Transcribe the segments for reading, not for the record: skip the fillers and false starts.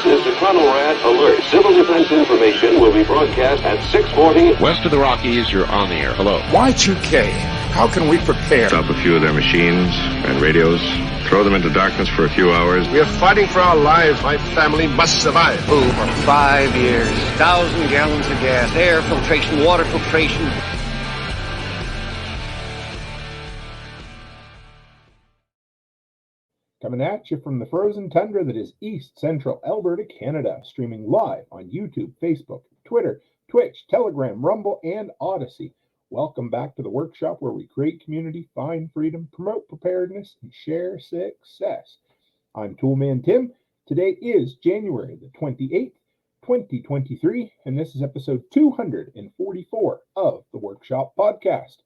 This is the Conrad Alert. Civil defense information will be broadcast at 6:40. West of the Rockies, you're on the air. Hello. Y2K, how can we prepare? Stop a few of their machines and radios. Throw them into darkness for a few hours. We are fighting for our lives. My family must survive. Over 5 years, 1,000 gallons of gas, air filtration, water filtration. Coming at you from the frozen tundra that is East Central Alberta, Canada, streaming live on YouTube, Facebook, Twitter, Twitch, Telegram, Rumble, and Odyssey. Welcome back to the workshop where we create community, find freedom, promote preparedness, and share success. I'm Toolman Tim. Today is January the 28th, 2023, and this is episode 244 of the Workshop Podcast.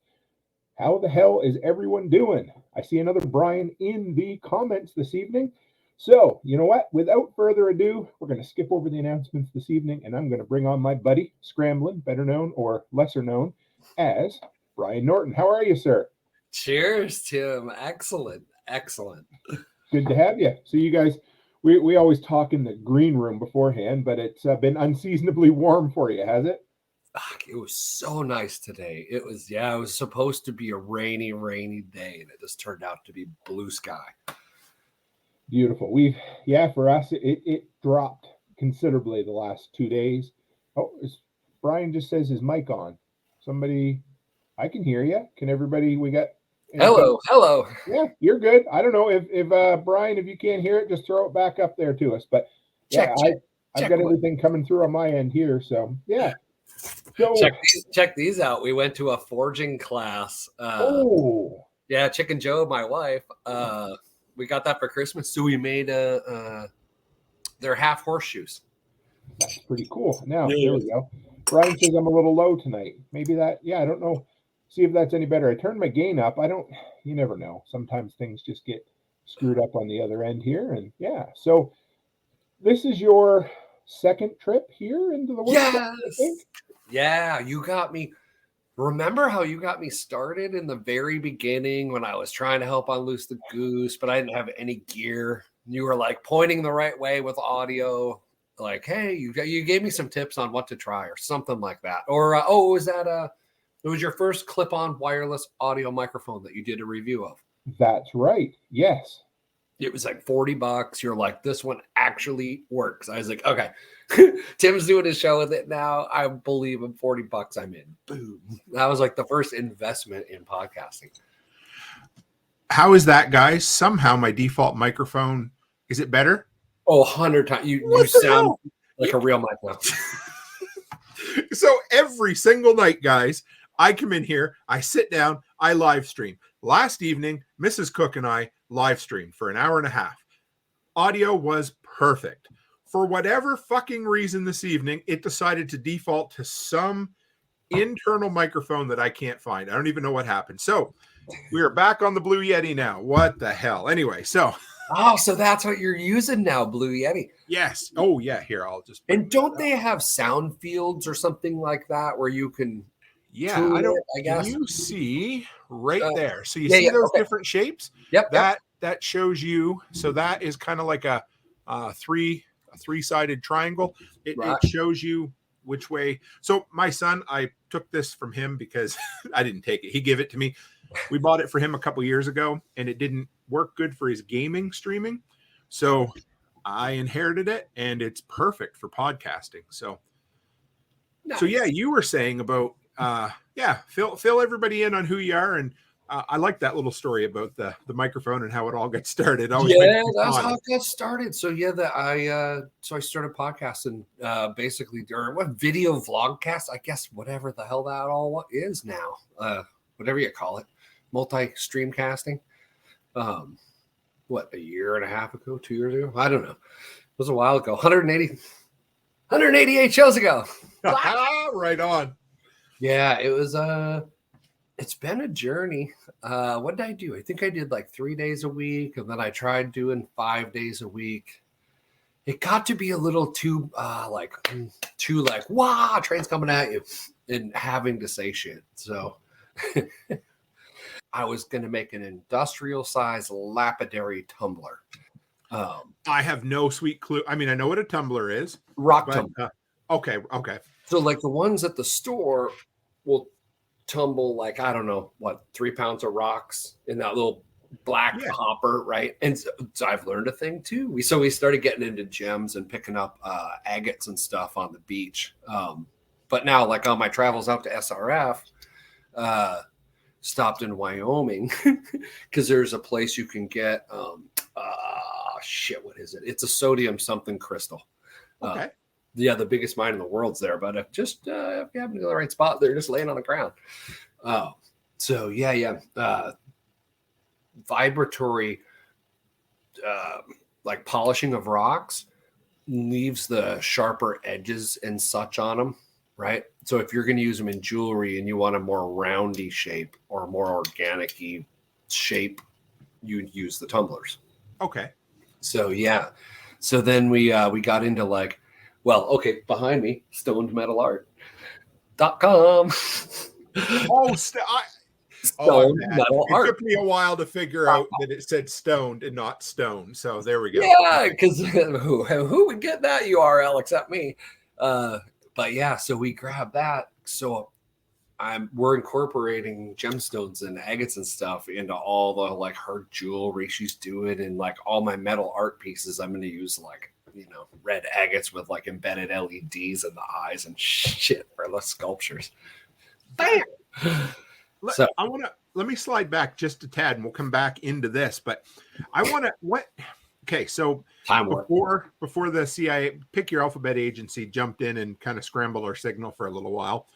How the hell is everyone doing? I see another Brian in the comments this evening. So, you know what? Without further ado, we're going to skip over the announcements this evening, and I'm going to bring on my buddy, Scramblin', better known or lesser known as Brian Norton. How are you, sir? Cheers, Tim. Excellent. Good to have you. So you guys, we always talk in the green room beforehand, but it's been unseasonably warm for you, has it? It was so nice today. It was supposed to be a rainy day, and it just turned out to be blue sky. Beautiful. For us, it dropped considerably the last 2 days. Oh, Brian just says his mic on. Somebody, I can hear you. Can everybody, we got... Hello. Yeah, you're good. I don't know if Brian, if you can't hear it, just throw it back up there to us. But yeah, I've got everything coming through on my end here. So yeah. So, check these out. We went to a forging class. Yeah, Chicken Joe, my wife. We got that for Christmas, so we made they're half horseshoes. That's pretty cool. Now there we go. Brian says I'm a little low tonight. Maybe that. Yeah, I don't know. See if that's any better. I turned my gain up. You never know. Sometimes things just get screwed up on the other end here, and yeah. So this is your second trip here into the workshop, I think? Yeah, you got me. Remember how you got me started in the very beginning when I was trying to help unloose the goose, but I didn't have any gear. You were like pointing the right way with audio, like, hey, you gave me some tips on what to try or something like that. Or it was your first clip-on wireless audio microphone that you did a review of. That's right. Yes. It was like $40. You're like, this one actually works. I was like, okay, Tim's doing his show with it now. I believe him. $40, I'm in. Boom. That was like the first investment in podcasting. How is that, guys? Somehow my default microphone, is it better? Oh, 100 times. You sound like a real microphone. So every single night, guys, I come in here, I sit down, I live stream. Last evening, Mrs. Cook and I live streamed for an hour and a half. Audio was perfect. For whatever fucking reason this evening, it decided to default to some internal microphone that I can't find. I don't even know what happened. So we are back on the Blue Yeti now. What the hell? Anyway, so. Oh, so that's what you're using now, Blue Yeti. Yes. Oh, yeah. Here, I'll just. And don't they have sound fields or something like that where you can. Yeah, I guess. You see right there. So you see those different shapes? Yep. That shows you. So that is kind of like a three-sided triangle. It shows you which way. So my son, I took this from him because I didn't take it. He gave it to me. We bought it for him a couple years ago, and it didn't work good for his gaming streaming. So I inherited it, and it's perfect for podcasting. So, nice. So yeah, you were saying about fill everybody in on who you are, and I like that little story about the microphone and how it all got started. That's how it got started. So I started podcasting basically, or what, video vlogcast, I guess, whatever the hell that all is now, whatever you call it, multi-stream casting. A year and a half ago, 2 years ago, I don't know. It was a while ago. 188 shows ago. Right on. Yeah, it was it's been a journey. What did I do? I think I did like 3 days a week, and then I tried doing 5 days a week. It got to be a little too wow, train's coming at you, and having to say shit. So I was going to make an industrial size lapidary tumbler. I have no sweet clue. I mean, I know what a tumbler is. Rock But, tumbler. Okay. So like the ones at the store will tumble like, I don't know, 3 pounds of rocks in that little black hopper, right? And so I've learned a thing too. We started getting into gems and picking up agates and stuff on the beach. But now, like on my travels out to SRF, stopped in Wyoming because there's a place you can get what is it? It's a sodium something crystal. Okay. The biggest mine in the world's there, but if you happen to go to the right spot, they're just laying on the ground. Vibratory, like polishing of rocks leaves the sharper edges and such on them, right? So if you're going to use them in jewelry and you want a more roundy shape or more organic-y shape, you'd use the tumblers. Okay. So yeah. So then we got into like, behind me, stonedmetalart.com. Stone metal art. It took me a while to figure out that it said stoned and not stone. So there we go. Yeah, because who would get that URL except me? But yeah, so we grabbed that. So we're incorporating gemstones and agates and stuff into all the like her jewelry she's doing, and like all my metal art pieces. I'm going to use like, red agates with like embedded LEDs in the eyes and shit for the sculptures. Bam! Let me slide back just a tad and we'll come back into this, but I want to, so before the CIA, pick your alphabet agency, jumped in and kind of scrambled our signal for a little while.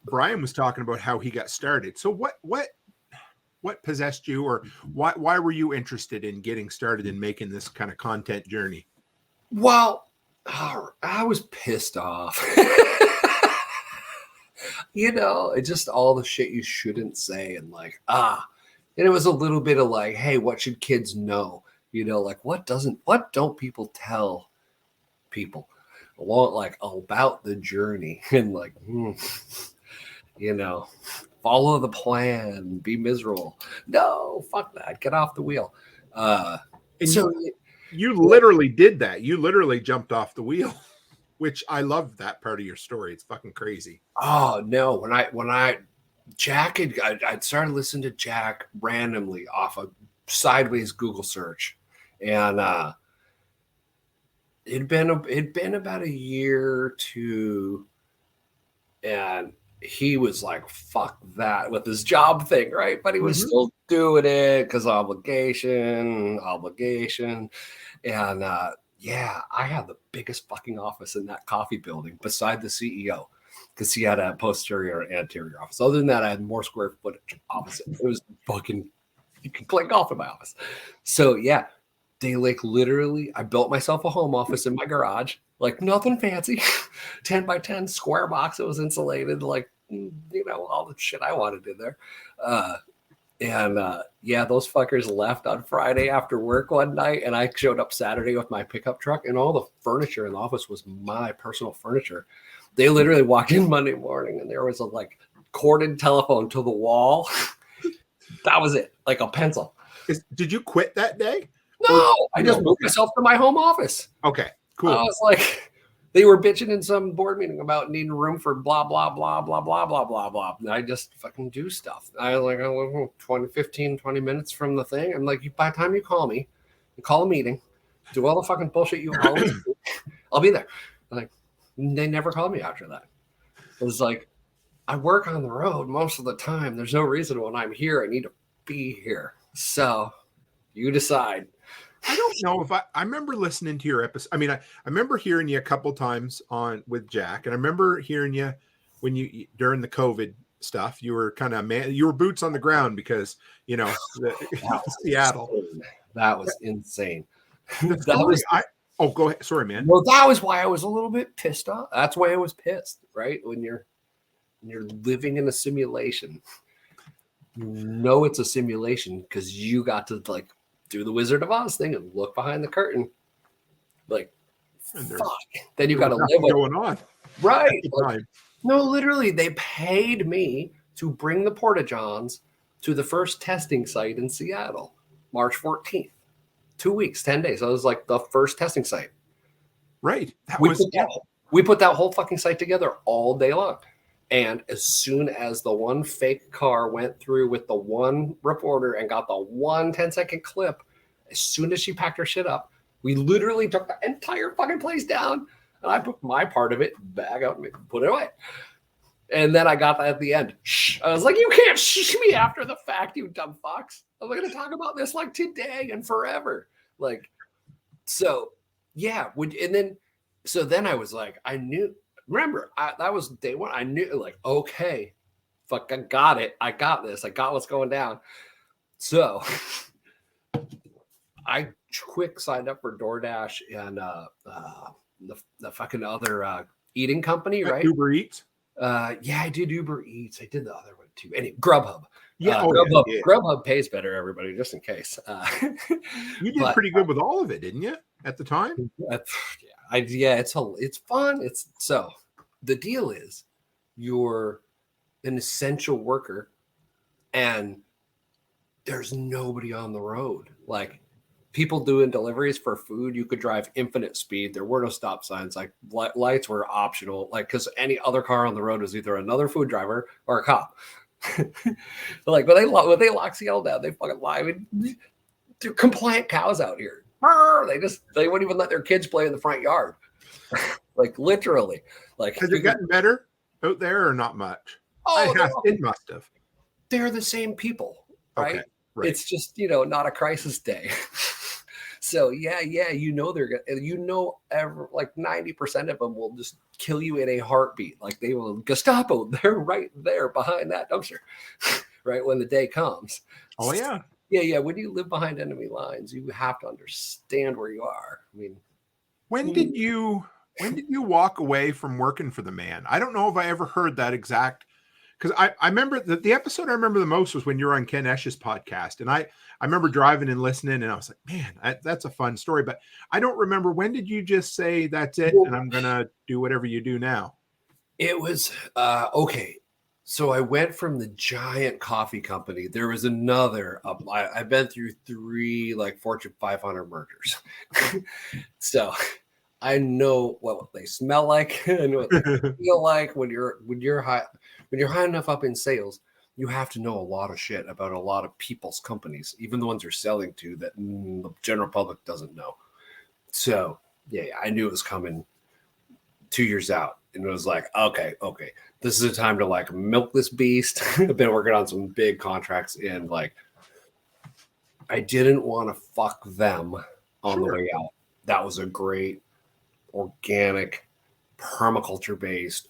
Brian was talking about how he got started. So what possessed you, or why were you interested in getting started in making this kind of content journey? Well, I was pissed off. It's just all the shit you shouldn't say, and like, and it was a little bit of like, hey, what should kids know? Like what don't people tell people like about the journey, and like, follow the plan, be miserable. No, fuck that. Get off the wheel. You literally did that. You literally jumped off the wheel. Which I love that part of your story. It's fucking crazy. Oh no. When I'd started listening to Jack randomly off a sideways Google search. And it'd been about a year or two. And he was like, fuck that with his job thing, right? But he was still doing it because obligation. And I had the biggest fucking office in that coffee building beside the CEO because he had a posterior and anterior office. Other than that, I had more square footage opposite. It was fucking, you can play golf in my office. So yeah, they like literally, I built myself a home office in my garage, like nothing fancy, 10 by 10 square box. It was insulated, like, all the shit I wanted in there. Those fuckers left on Friday after work one night, and I showed up Saturday with my pickup truck, and all the furniture in the office was my personal furniture. They literally walked in Monday morning, and there was a like corded telephone to the wall. That was it, like a pencil. Did you quit that day? No, I just moved myself to my home office. Okay, cool. I was like, they were bitching in some board meeting about needing room for blah, blah, blah, blah, blah, blah, blah, blah. And I just fucking do stuff. I was like, 20 minutes from the thing. I'm like, by the time you call me, you call a meeting, do all the fucking bullshit you always do, I'll be there. Like, they never called me after that. It was like, I work on the road most of the time. There's no reason when I'm here, I need to be here. So you decide. I don't know if I remember listening to your episode. I mean, I remember hearing you a couple times with Jack, and I remember hearing you when you during the COVID stuff. You were kind of you were boots on the ground because Seattle. Insane. That was insane. Go ahead. Sorry, man. Well, that was why I was a little bit pissed off. That's why I was pissed, right? When you're living in a simulation, it's a simulation because you got to like do the Wizard of Oz thing and look behind the curtain. Like, fuck. Then you got to live with going on. Right. Like, no, literally, they paid me to bring the Porta-Johns to the first testing site in Seattle, March 14th, 2 weeks, 10 days. That was like the first testing site. Right. We put that whole fucking site together all day long. And as soon as the one fake car went through with the one reporter and got the one 10-second clip, as soon as she packed her shit up, we literally took the entire fucking place down. And I put my part of it back out and put it away. And then I got that at the end. Shh. I was like, you can't shh me after the fact, you dumb fucks. I'm going to talk about this like today and forever. Like, so yeah. So then I was like, I knew. Remember, that was day one. I knew, like, okay, fuck, I got it. I got this. I got what's going down. So I quick signed up for DoorDash and the fucking other eating company, right? Uber Eats. Yeah, I did Uber Eats. I did the other one too. Anyway, Grubhub. Yeah, Grubhub pays better, everybody, just in case. You did pretty good with all of it, didn't you? At the time. It's fun. So the deal is, you're an essential worker, and there's nobody on the road. Like, people doing deliveries for food, you could drive infinite speed. There were no stop signs. Like, lights were optional. Like, because any other car on the road was either another food driver or a cop. Like, when they lock Seattle down, they fucking lie. I mean, they're compliant cows out here. They wouldn't even let their kids play in the front yard. Like, literally. Like, has it gotten better out there or not much? It must have. They're the same people, right? Okay, right. It's just, not a crisis day. So yeah, they're gonna, like 90% of them will just kill you in a heartbeat. Like, they will Gestapo. They're right there behind that dumpster, right when the day comes. Oh yeah. Yeah. When you live behind enemy lines, you have to understand where you are. I mean, when did you walk away from working for the man? I don't know if I ever heard that exact, because I remember the episode I remember the most was when you were on Ken Esch's podcast. And I remember driving and listening, and I was like, man, that's a fun story. But I don't remember, when did you just say, that's it, and I'm going to do whatever you do now? It was, okay. So I went from the giant coffee company. There was another, I've been through 3 like Fortune 500 mergers. So I know what they smell like. I know what they feel like when you're high enough up in sales. You have to know a lot of shit about a lot of people's companies, even the ones you're selling to, that the general public doesn't know. So yeah, I knew it was coming 2 years out. And it was like, okay, this is a time to like milk this beast. I've been working on some big contracts, and like, I didn't want to fuck them on the way out. That was a great organic, permaculture-based,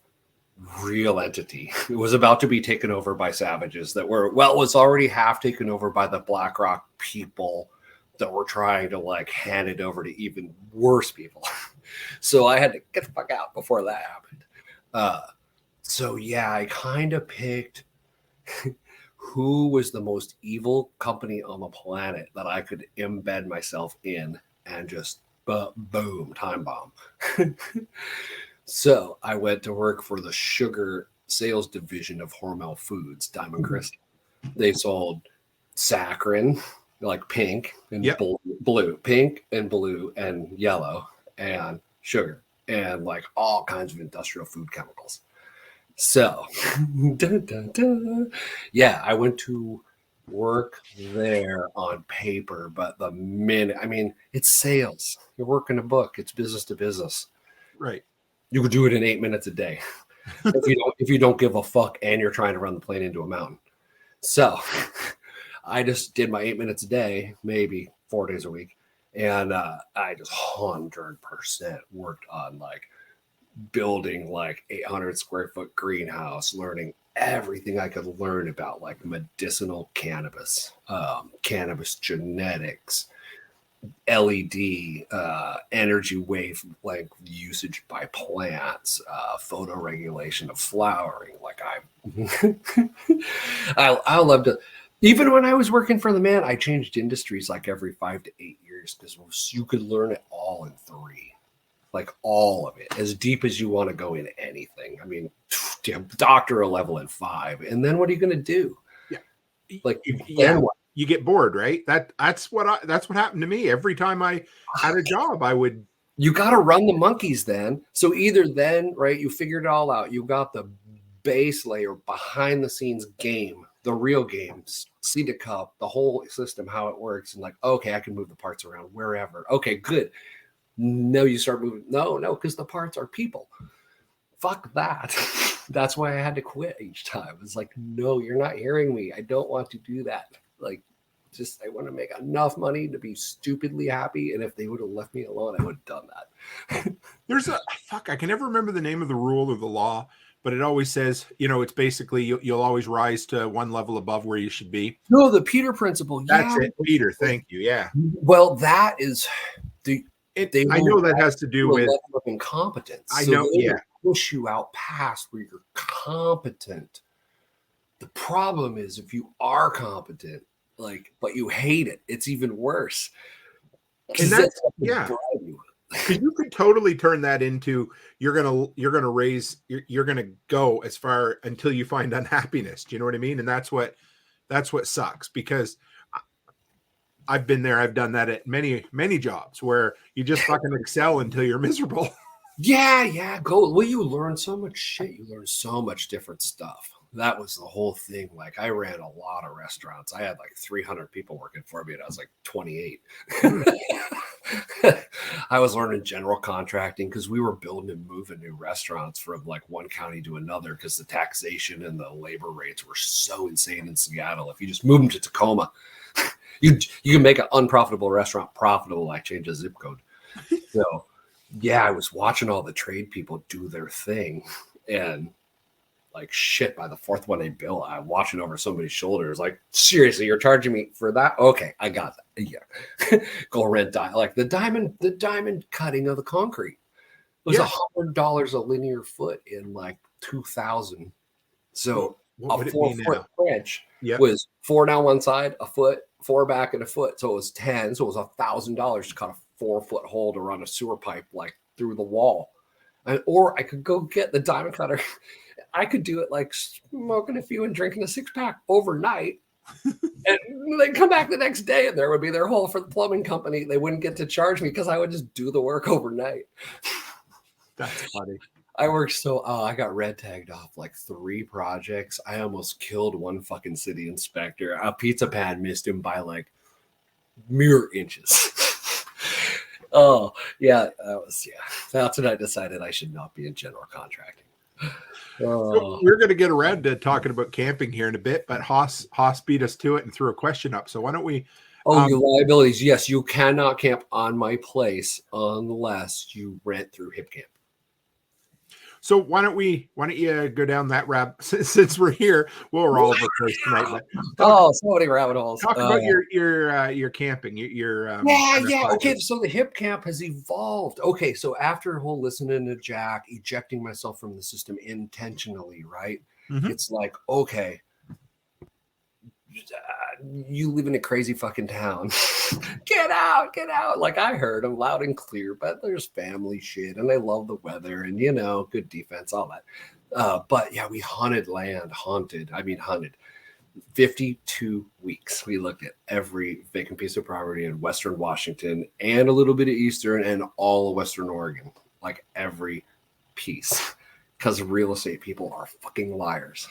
real entity. It was about to be taken over by savages that were, well, it was already half taken over by the BlackRock people that were trying to like hand it over to even worse people. So I had to get the fuck out before that happened. So yeah, I kind of picked who was the most evil company on the planet that I could embed myself in and just boom, time bomb. So I went to work for the sugar sales division of Hormel Foods, Diamond Crystal. They sold saccharin, like pink and blue, pink and blue and yellow, and sugar, and like all kinds of industrial food chemicals. So, yeah, I went to work there on paper, but the minute, I mean, it's sales. You're working a book. It's business to business. Right. You could do it in 8 minutes a day if you don't give a fuck and you're trying to run the plane into a mountain. So I just did my 8 minutes a day, maybe 4 days a week. And I just 100% worked on like building like 800 square foot greenhouse, learning everything I could learn about like medicinal cannabis, cannabis genetics, LED, energy wave length usage by plants, photo regulation of flowering. Like I love to. Even when I was working for the man, I changed industries like every 5 to 8 years because you could learn it all in 3, like all of it, as deep as you want to go in anything. I mean, doctoral level in 5, and then what are you going to do? Yeah, like yeah. then what? you get bored, right? That's what happened to me. Every time I had a job, I would. You got to run the monkeys then. So either then, right, you figured it all out. You got the base layer behind the scenes game, the real games, seed to cup, the whole system, how it works. And like, okay, I can move the parts around wherever. Okay, good. No, you start moving. No, because the parts are people. Fuck that. That's why I had to quit each time. It's like, no, you're not hearing me. I don't want to do that. Like, just I want to make enough money to be stupidly happy. And if they would have left me alone, I would have done that. There's I can never remember the name of the rule or the law, but it always says, it's basically you'll always rise to one level above where you should be. No, the Peter principle. That's it, Peter. Thank you. Yeah. Well, that is I know that has to do with incompetence. I know. Yeah. Push you out past where you're competent. The problem is if you are competent, but you hate it, it's even worse. And that's because you could totally turn that into you're gonna go as far until you find unhappiness. Do you know what I mean? And that's what sucks, because I've been there. I've done that at many jobs where you just fucking excel until you're miserable. Yeah. Go. Well, you learn so much shit. You learn so much different stuff. That was the whole thing. Like, I ran a lot of restaurants. I had like 300 people working for me, and I was like 28. I was learning general contracting because we were building and moving new restaurants from like one county to another because the taxation and the labor rates were so insane in Seattle. If you just move them to Tacoma, you can make an unprofitable restaurant profitable, like change a zip code. So yeah, I was watching all the trade people do their thing, and like shit, by the fourth one they bill, I'm watching over somebody's shoulders. Like, seriously, you're charging me for that? Okay, I got that. Yeah. Go rent the diamond cutting of the concrete was $100 a linear foot in like 2000. So a 4-foot trench was 4 down one side, a foot, 4 back, and a foot. So it was 10. So it was $1,000 to cut a 4-foot hole to run a sewer pipe like through the wall. Or I could go get the diamond cutter. I could do it like smoking a few and drinking a 6-pack overnight. And they'd come back the next day and there would be their hole for the plumbing company. They wouldn't get to charge me because I would just do the work overnight. That's funny. I worked I got red tagged off like 3 projects. I almost killed one fucking city inspector. A pizza pad missed him by like mere inches. Oh, yeah. That's when I decided I should not be in general contracting. So we're going to get around to talking about camping here in a bit, but Haas beat us to it and threw a question up. So why don't we? Your liabilities. Yes, you cannot camp on my place unless you rent through Hip Camp. So why don't you go down that rabbit since we're here? Well, we're all over the place tonight. So many rabbit holes. Talk about your camping. Okay, so the Hip Camp has evolved. Okay, so after whole listening to Jack, ejecting myself from the system intentionally, right? Mm-hmm. It's like, okay, you live in a crazy fucking town. Get out. Like, I heard them loud and clear, but there's family shit and I love the weather and, good defense, all that. But yeah, we hunted 52 weeks. We looked at every vacant piece of property in Western Washington and a little bit of Eastern and all of Western Oregon, like every piece. Because real estate people are fucking liars.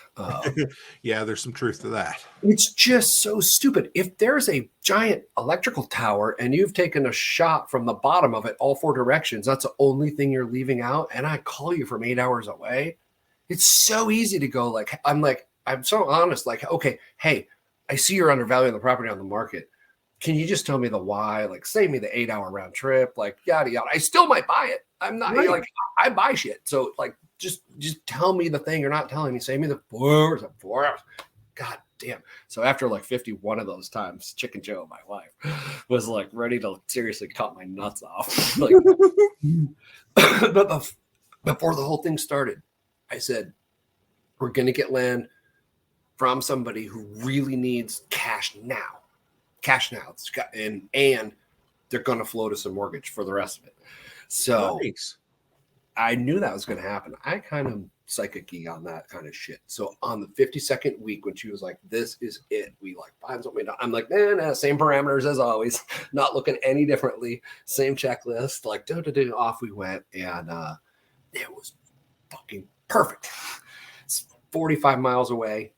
Yeah, there's some truth to that. It's just so stupid. If there's a giant electrical tower and you've taken a shot from the bottom of it all 4 directions, that's the only thing you're leaving out, and I call you from 8 hours away, it's so easy to go I'm so honest, like, okay, hey, I see you're undervaluing the property on the market. Can you just tell me the why? Like, save me the 8-hour round trip, like, yada, yada. I still might buy it. I'm not like, I buy shit. So like, just tell me the thing you're not telling me. Save me the 4 hours. God damn. So after like 51 of those times, Chicken Joe, my wife, was like ready to seriously cut my nuts off. Like, but before the whole thing started, I said, we're going to get land from somebody who really needs cash now. And they're going to float us a mortgage for the rest of it. So nice. I knew that was going to happen. I kind of psychic-y on that kind of shit. So on the 52nd week, when she was like, "This is it," we like find something. I'm like, nah, same parameters as always, not looking any differently. Same checklist, like off we went, and it was fucking perfect. It's 45 miles away,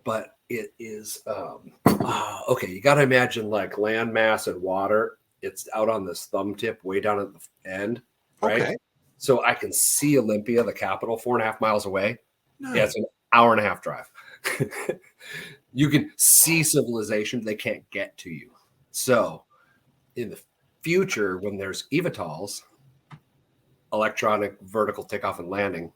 but it is okay. You got to imagine like land mass and water. It's out on this thumb tip, way down at the end, right? Okay. So I can see Olympia, the capital, 4.5 miles away. No. Yeah, it's an hour and a half drive. You can see civilization. They can't get to you. So in the future, when there's eVTOLs, electronic vertical takeoff and landing,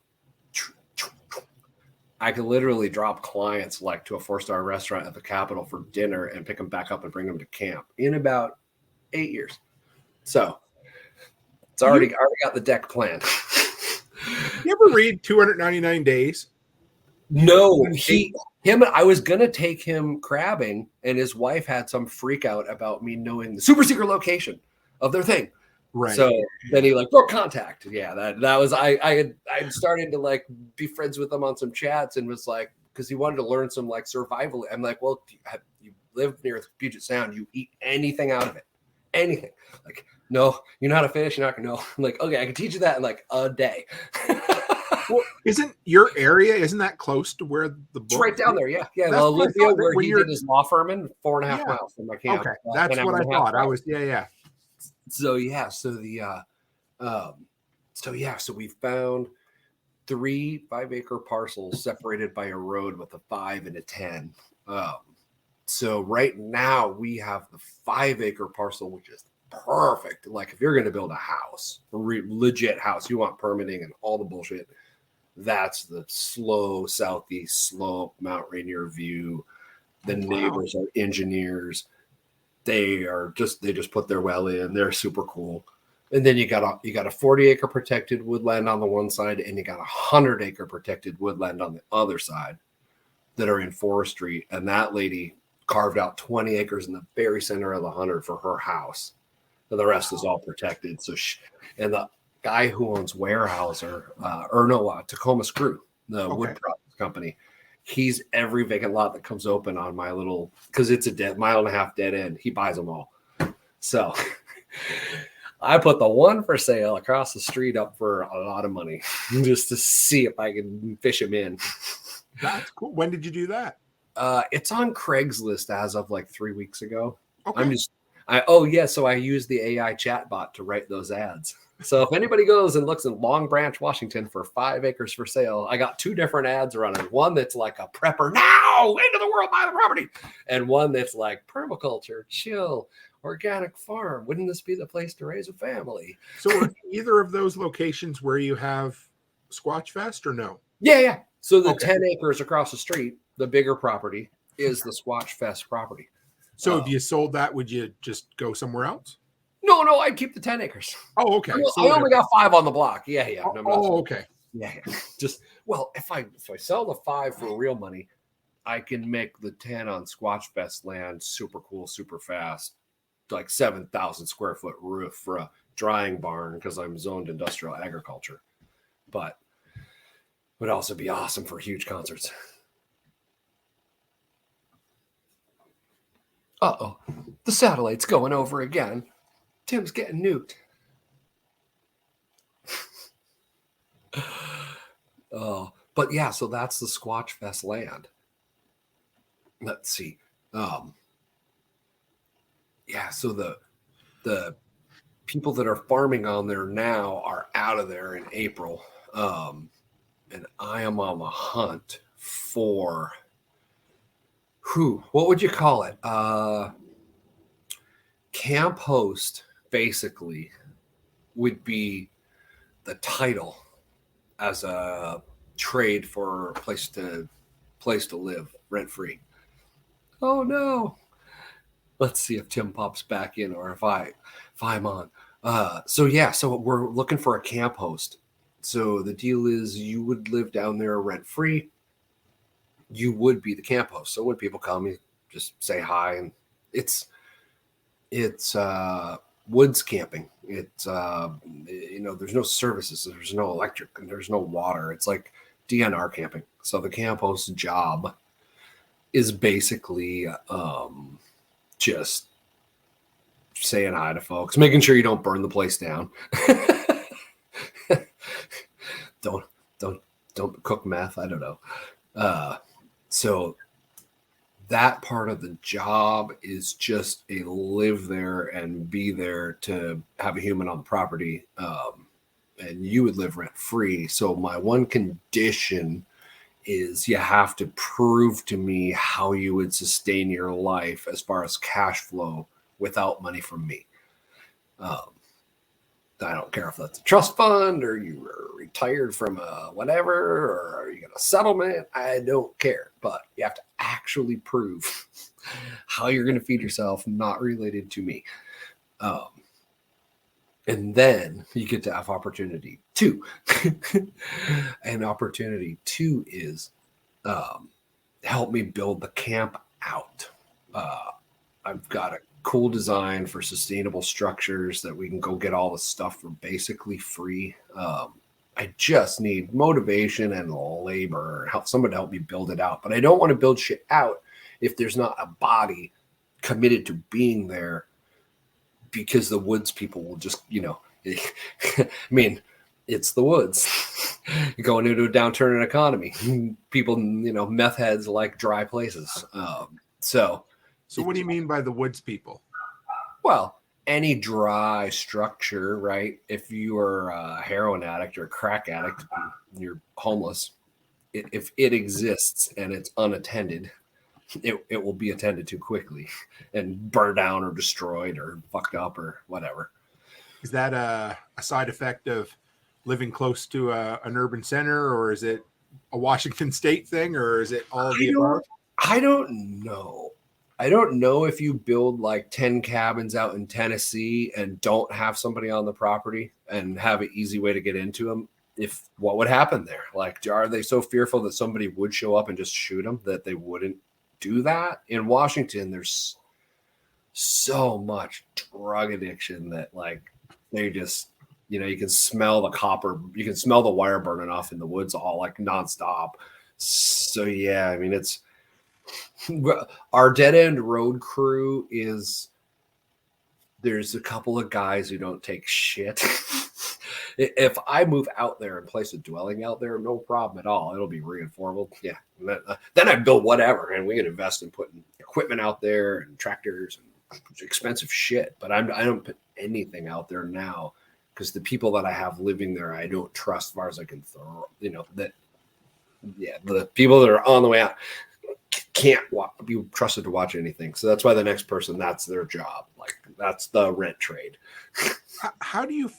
I can literally drop clients like to a 4-star restaurant at the Capitol for dinner and pick them back up and bring them to camp in about 8 years. So it's already got the deck planned. You ever read 299 Days? No, I was gonna take him crabbing, and his wife had some freak out about me knowing the super secret location of their thing. Right. So then he like broke contact. Yeah, that was I had started to like be friends with him on some chats and was like, because he wanted to learn some like survival. I'm like, well, you live near Puget Sound, you eat anything out of it, anything. Like, no, you know how to fish, you're not gonna know. I'm like, okay, I can teach you that in like a day. Well, isn't your area, isn't that close to where the book? It's right down there, yeah. That's Olympia, what where when he you're- did his law firm in 4.5 miles from my camp. Okay, that's what I thought. I was, yeah. So we found 3 5-acre parcels separated by a road with a 5 and a 10. So right now we have the 5-acre parcel, which is perfect. Like if you're going to build a house, a legit house, you want permitting and all the bullshit. That's the slow southeast slope, Mount Rainier view. The neighbors are engineers. They just put their well in. They're super cool. And then you got a 40-acre protected woodland on the one side, and you got a 100-acre protected woodland on the other side that are in forestry. And that lady carved out 20 acres in the very center of the 100 for her house. And the rest is all protected. So and the guy who owns Weyerhaeuser, Tacoma Screw, the wood products company, he's every vacant lot that comes open on my little, because it's a 1.5 mile dead end. He buys them all. So I put the one for sale across the street up for a lot of money just to see if I can fish him in. That's cool. When did you do that? It's on Craigslist as of like 3 weeks ago. Okay. So I use the AI chatbot to write those ads. So if anybody goes and looks in Long Branch, Washington for 5 acres for sale, I got 2 different ads running. One that's like a prepper now into the world, buy the property. And one that's like permaculture, chill, organic farm. Wouldn't this be the place to raise a family? So are either of those locations where you have Squatch Fest or no? Yeah. So the 10 acres across the street, the bigger property, is the Squatch Fest property. So if you sold that, would you just go somewhere else? No, I'd keep the 10 acres. Oh, okay. I only got 5 on the block. Yeah. Okay. Yeah. Just, well, if I sell the 5 for real money, I can make the 10 on Squatch Fest land super cool, super fast, like 7,000 square foot roof for a drying barn because I'm zoned industrial agriculture. But would also be awesome for huge concerts. Uh-oh, the satellite's going over again. Tim's getting nuked. But yeah, so that's the Squatch Fest land. Let's see. So the people that are farming on there now are out of there in April. And I am on the hunt for what would you call it? Camp host basically would be the title as a trade for a place to live rent free. Oh no. Let's see if Tim pops back in or if I'm on. So we're looking for a camp host. So the deal is you would live down there rent free. You would be the camp host. So when people come, you just say hi, and it's woods camping. It's there's no services, there's no electric, and there's no water. It's like DNR camping. So the camp host's job is basically just saying hi to folks, making sure you don't burn the place down. don't cook meth. I don't know. So that part of the job is just a live there and be there to have a human on the property. And you would live rent free. So my one condition is you have to prove to me how you would sustain your life as far as cash flow without money from me. I don't care if that's a trust fund or you were retired from a whatever, or you got a settlement. I don't care, but you have to actually prove how you're going to feed yourself, not related to me. And then you get to have opportunity 2. And opportunity 2 is help me build the camp out. I've got a cool design for sustainable structures that we can go get all the stuff for basically free. I just need motivation and labor and help somebody to help me build it out. But I don't want to build shit out if there's not a body committed to being there, because the woods people will just, I mean, it's the woods. You're going into a downturn in economy. People, meth heads like dry places. So what do you mean by the woods people? Well, any dry structure, right? If you are a heroin addict or a crack addict, and you're homeless, if it exists and it's unattended, it will be attended to quickly and burned down or destroyed or fucked up or whatever. Is that a side effect of living close to an urban center, or is it a Washington State thing, or is it all of the above? I don't know. I don't know if you build like 10 cabins out in Tennessee and don't have somebody on the property and have an easy way to get into them, what would happen there? Like, are they so fearful that somebody would show up and just shoot them that they wouldn't do that? In Washington, there's so much drug addiction that like they just, you can smell the copper, you can smell the wire burning off in the woods all like nonstop. So yeah, I mean, it's our dead end road crew there's a couple of guys who don't take shit. If I move out there and place a dwelling out there, no problem at all. It'll be reinformed. Yeah. Then I build whatever, and we can invest in putting equipment out there and tractors and expensive shit. But I don't put anything out there now because the people that I have living there, I don't trust as far as I can throw, the people that are on the way out can't be trusted to watch anything. So that's why the next person, that's their job. Like that's the rent trade. How do you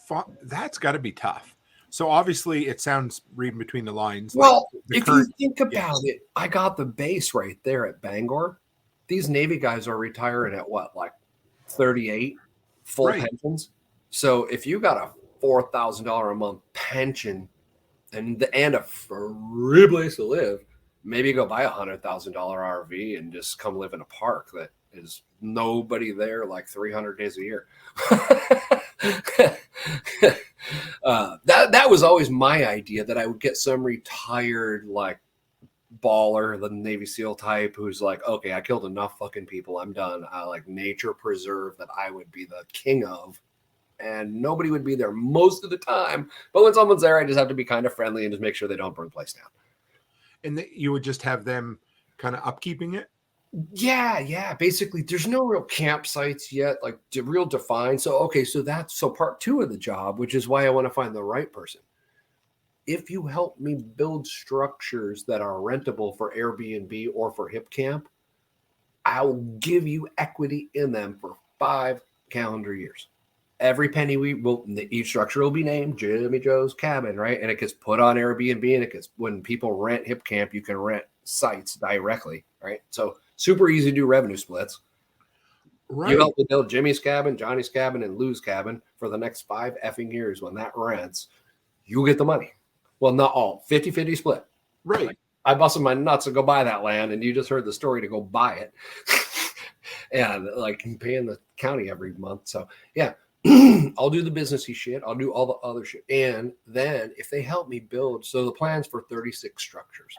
that's got to be tough. So obviously it sounds reading between the lines. Well, if you think about it, I got the base right there at Bangor. These Navy guys are retiring at what, like 38 full pensions. So if you got a $4,000 a month pension and a free place to live, maybe go buy $100,000 RV and just come live in a park that is nobody there like 300 days a year. That was always my idea, that I would get some retired like baller, the Navy SEAL type, who's like, okay, I killed enough fucking people, I'm done. I like nature preserve that I would be the king of, and nobody would be there most of the time. But when someone's there, I just have to be kind of friendly and just make sure they don't burn the place down. And you would just have them kind of upkeeping it? Yeah. Basically, there's no real campsites yet, like real defined. So, so part 2 of the job, which is why I want to find the right person. If you help me build structures that are rentable for Airbnb or for Hip Camp, I'll give you equity in them for 5 calendar years. Every penny each structure will be named Jimmy Joe's Cabin, right? And it gets put on Airbnb, and when people rent Hip Camp, you can rent sites directly, right? So super easy to do revenue splits. Right. You help me build Jimmy's Cabin, Johnny's Cabin, and Lou's Cabin for the next 5 effing years. When that rents, you get the money. Well, not all, 50-50 split. Right. Like, I busted my nuts to go buy that land, and you just heard the story to go buy it. And like paying the county every month. So yeah. I'll do the businessy shit. I'll do all the other shit. And then if they help me build, so the plan's for 36 structures.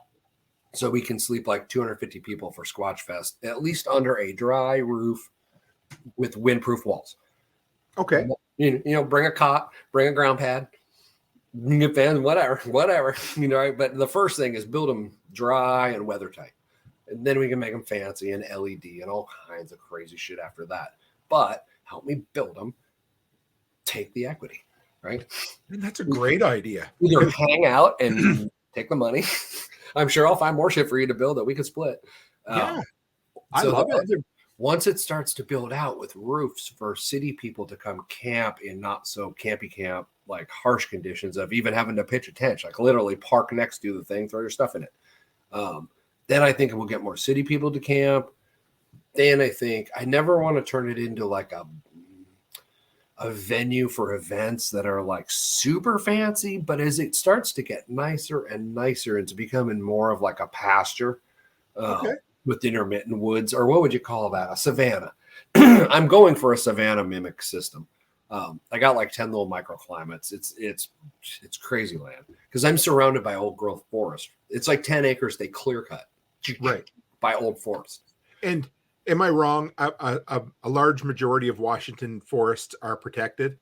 So we can sleep like 250 people for Squatch Fest, at least under a dry roof with windproof walls. Okay. You know, bring a cot, bring a ground pad, bring a fan, whatever, you know, right? But the first thing is build them dry and weather tight. And then we can make them fancy and LED and all kinds of crazy shit after that. But help me build them, take the equity, right? And that's a great idea. Either hang out and take the money. I'm sure I'll find more shit for you to build that we could split. Yeah, I love it. Once it starts to build out with roofs for city people to come camp in not so campy camp, like harsh conditions of even having to pitch a tent, like literally park next to the thing, throw your stuff in it. Then I think we'll get more city people to camp. Then I think I never want to turn it into like a venue for events that are like super fancy, but as it starts to get nicer and nicer, it's becoming more of like a pasture with intermittent woods, or what would you call that? A savanna. I'm going for a savanna mimic system. I got like 10 little microclimates. It's crazy land because I'm surrounded by old growth forest. It's like 10 acres they clear cut by old forest. And am I wrong? A large majority of Washington forests are protected,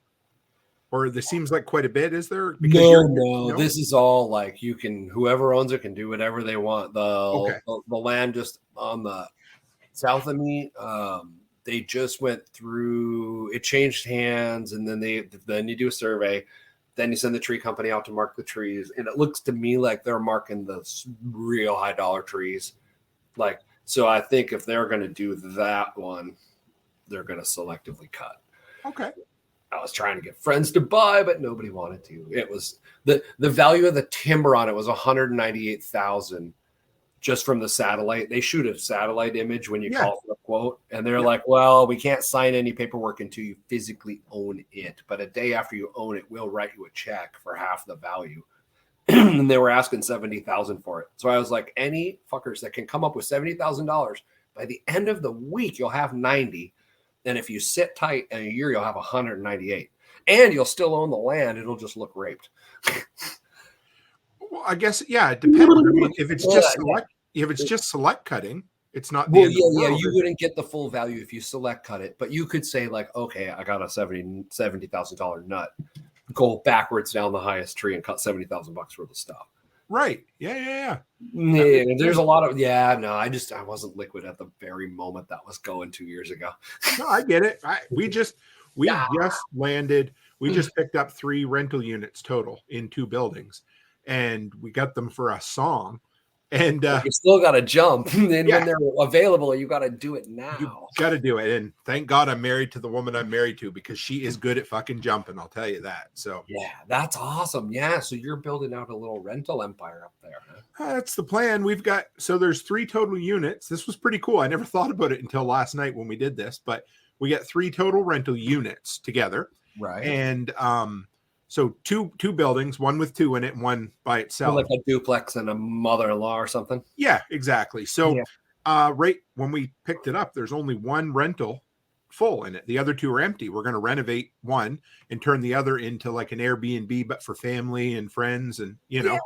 or there seems like quite a bit. Is there? Because no. This is all like you can. Whoever owns it can do whatever they want. The land just on the south of me. They just went through. It changed hands, and then you do a survey. Then you send the tree company out to mark the trees, and it looks to me like they're marking the real high dollar trees, like. So I think if they're going to do that one, they're going to selectively cut. Okay. I was trying to get friends to buy, but nobody wanted to. It was the value of the timber on it was $198,000 just from the satellite. They shoot a satellite image when you call for a quote, and they're like, "Well, we can't sign any paperwork until you physically own it. But a day after you own it, we'll write you a check for half the value." And they were asking $70,000 for it. So I was like, any fuckers that can come up with $70,000 by the end of the week, you'll have 90. And if you sit tight in a year, you'll have 198. And you'll still own the land. It'll just look raped. Well, I guess, it depends. I mean, if it's just select cutting, it's not the end of the world. You wouldn't get the full value if you select cut it. But you could say like, okay, I got a $70,000 nut. Go backwards down the highest tree and cut $70,000 worth of stuff. Right. Yeah. There's a lot of I wasn't liquid at the very moment that was going 2 years ago. No, I get it. We just landed. We just picked up 3 rental units total in 2 buildings, and we got them for a song. And you still got to jump. And when they're available, you got to do it now. You got to do it. And thank God I'm married to the woman I'm married to, because she is good at fucking jumping. I'll tell you that. So yeah, that's awesome. Yeah. So you're building out a little rental empire up there. Huh? That's the plan. There's 3 total units. This was pretty cool. I never thought about it until last night when we did this, but we got 3 total rental units together. Right. And, so two buildings, one with 2 in it, and one by itself. Like a duplex and a mother-in-law or something. Yeah, exactly. So right when we picked it up, there's only 1 rental full in it. The other 2 are empty. We're going to renovate one and turn the other into like an Airbnb, but for family and friends and, Yeah.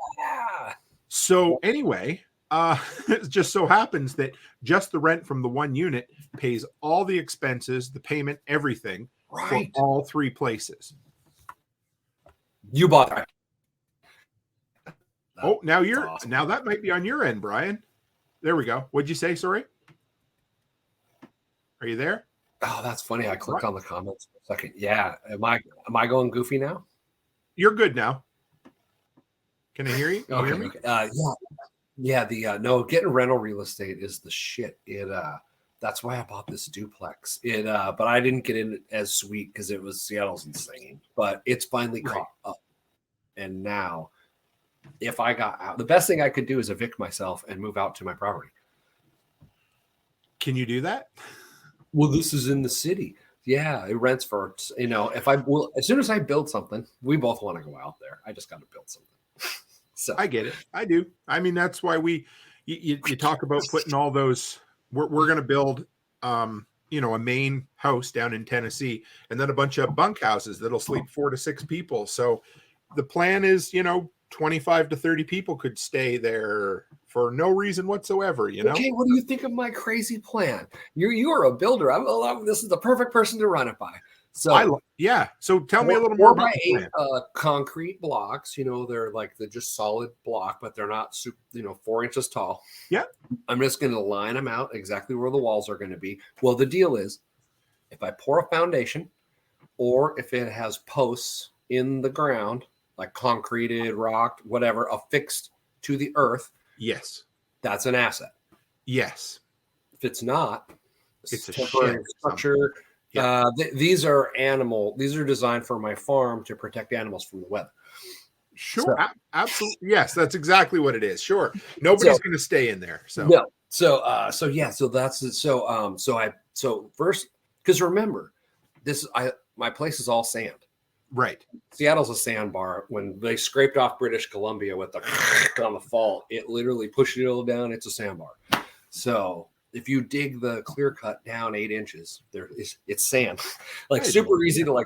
So anyway, it just so happens that just the rent from the 1 unit pays all the expenses, the payment, everything for all 3 places. You bought that. Now now that might be on your end, Brian. There we go. What'd you say? Sorry. Are you there? Oh, that's funny. I clicked on the comments for a second. Yeah. Am I going goofy now? You're good now. Can I hear you? Can you hear me? No, getting rental real estate is the shit. That's why I bought this duplex. But I didn't get in as sweet because it was Seattle's insane. But it's finally caught up. And now, if I got out, the best thing I could do is evict myself and move out to my property. Can you do that? Well, this is in the city. Yeah, it rents for, as soon as I build something, we both want to go out there. I just got to build something. So I get it. I do. I mean, that's why you talk about putting all those. We're going to build a main house down in Tennessee, and then a bunch of bunk houses that'll sleep 4 to 6 people. So the plan is, 25 to 30 people could stay there for no reason whatsoever, Okay, what do you think of my crazy plan? You are a builder. This is the perfect person to run it by. So So tell me a little more about the 4x8 plan. concrete blocks. They're just solid block, but they're not 4 inches tall. Yeah. I'm just going to line them out exactly where the walls are going to be. Well, the deal is, if I pour a foundation, or if it has posts in the ground, like concreted, rocked, whatever, affixed to the earth, Yes. that's an asset. Yes. If it's not, It's a temporary shed structure. Yeah. These are designed for my farm to protect animals from the weather. Sure. Absolutely. Yes, that's exactly what it is. Sure. Nobody's going to stay in there. So no. So first, because remember, my place is all sand. Right. Seattle's a sandbar. When they scraped off British Columbia with the on the fall, it literally pushed it all down. It's a sandbar. So if you dig the clear cut down 8 inches, it's sand, super easy to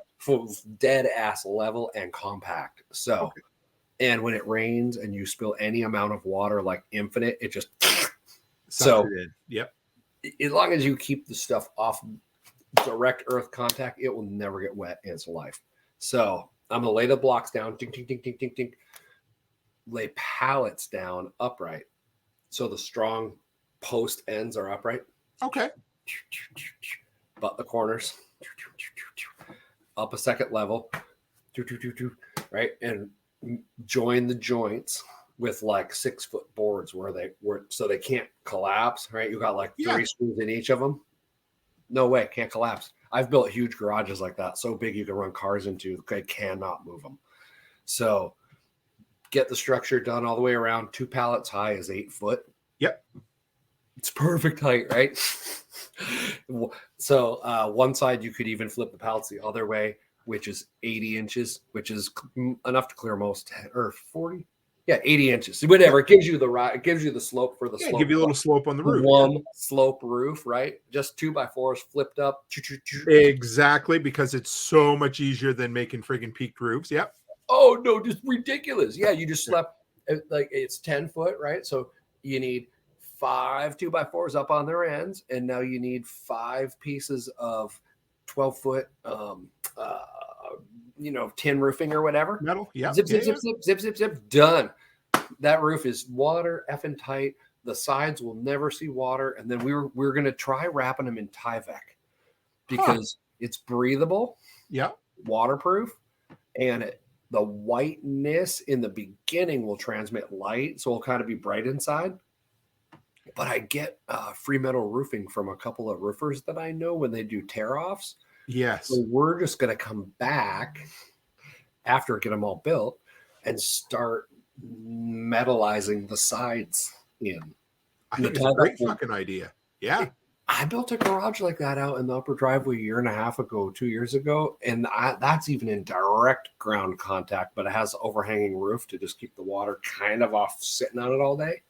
dead ass level and compact. So, and when it rains and you spill any amount of water, like infinite, it just Sucks it in. Yep. As long as you keep the stuff off direct earth contact, it will never get wet in its life. So I'm gonna lay the blocks down, ding, ding, ding, ding, ding, ding. Lay pallets down upright, so the strong post ends are upright. Okay. But the corners up a second level, right, and join the joints with 6-foot boards so they can't collapse. Right, you got 3 screws in each of them. No way, can't collapse. I've built huge garages like that, so big you can run cars into. They cannot move them. So get the structure done all the way around. 2 pallets high is 8 foot. Yep. It's perfect height, right? So one side you could even flip the pallets the other way, which is 80 inches, which is enough to clear most, or 40. Yeah, 80 inches. Whatever. It gives you the slope for the slope. Give you a little slope on the roof. One slope roof, right? Just 2x4s flipped up. Exactly, because it's so much easier than making friggin' peaked roofs. Yep. Oh no, just ridiculous. Yeah, you just slept it's 10 foot, right? So you need 5 2x4s up on their ends, and now you need 5 pieces of 12-foot tin roofing or whatever. Metal. Yeah. Zip, zip. Done. That roof is water effing tight. The sides will never see water. And then we're gonna try wrapping them in Tyvek because it's breathable, waterproof, and the whiteness in the beginning will transmit light, so it'll kind of be bright inside. But I get free metal roofing from a couple of roofers that I know when they do tear-offs. Yes. So we're just going to come back after get them all built and start metallizing the sides in. I think it's a great fucking idea. Yeah. I built a garage like that out in the upper driveway 2 years ago. And that's even in direct ground contact, but it has overhanging roof to just keep the water kind of off sitting on it all day.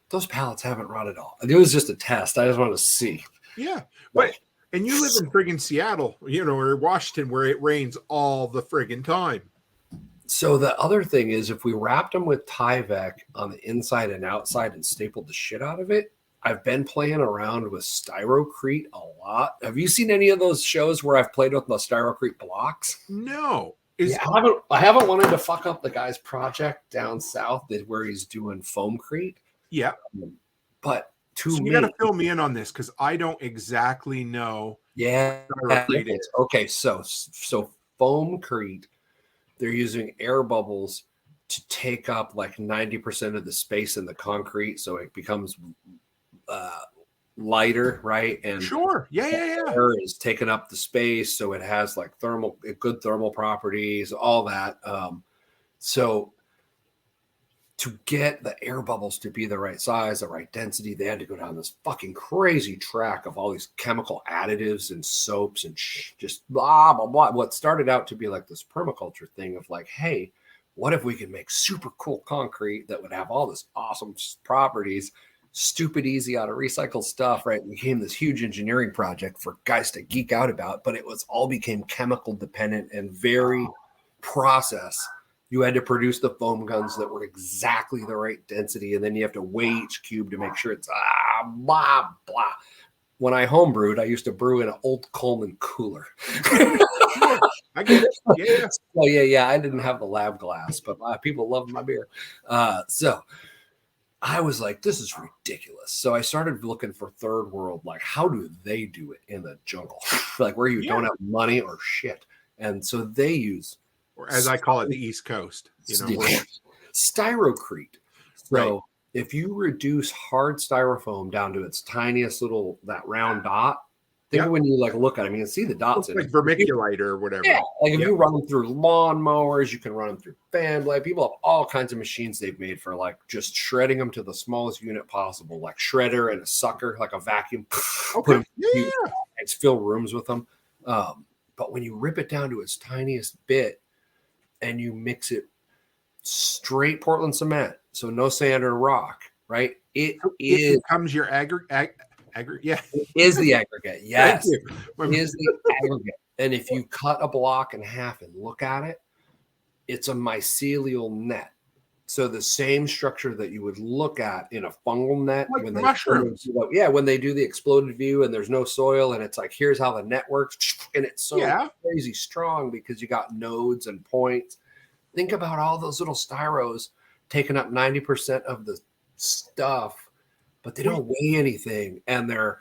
Those pallets haven't rotted at all. It was just a test. I just wanted to see. Yeah. But and you live in friggin' Seattle, or Washington, where it rains all the friggin' time. So the other thing is, if we wrapped them with Tyvek on the inside and outside and stapled the shit out of it, I've been playing around with Styrocrete a lot. Have you seen any of those shows where I've played with the Styrocrete blocks? No. I haven't wanted to fuck up the guy's project down south where he's doing Foamcrete. Yeah. But you got to fill me in on this because I don't exactly know. Yeah. Okay. So Foamcrete, they're using air bubbles to take up 90% of the space in the concrete, so it becomes lighter, right? And sure, air is taking up the space, so it has good thermal properties, all that. So to get the air bubbles to be the right size, the right density, they had to go down this fucking crazy track of all these chemical additives and soaps and just blah, blah, blah. What started out to be this permaculture thing of hey, what if we could make super cool concrete that would have all this awesome properties stupid easy out of recycled stuff, right? It became this huge engineering project for guys to geek out about, but it was all became chemical dependent and very process. You had to produce the foam guns that were exactly the right density, and then you have to weigh each cube to make sure it's blah, blah. When I homebrewed, I used to brew in an old Coleman cooler. I get it. Yeah. Oh, yeah. I didn't have the lab glass, but people loved my beer. So I was like, this is ridiculous. So I started looking for third world, like, how do they do it in the jungle? Like where you don't have money or shit. And so they use, or as I call it, the East Coast, Styrocrete. So if you reduce hard styrofoam down to its tiniest little, that round dot, think of when you like look at them, you can see the dots in like it. vermiculite or whatever. Yeah, like if you run them through lawnmowers, you can run them through fan blade. People have all kinds of machines they've made for like just shredding them to the smallest unit possible, like shredder and a sucker, like a vacuum. Okay. Fill rooms with them. But when you rip it down to its tiniest bit and you mix it straight Portland cement, so no sand or rock, right? It becomes your aggregate. Yeah, it is the aggregate. Yes, it is the aggregate. And if you cut a block in half and look at it, it's a mycelial net. So the same structure that you would look at in a fungal net, like when mushrooms. When they do the exploded view and there's no soil and it's like, here's how the net works, and it's so crazy strong because you got nodes and points. Think about all those little styros taking up 90% of the stuff, but they don't weigh anything, and they're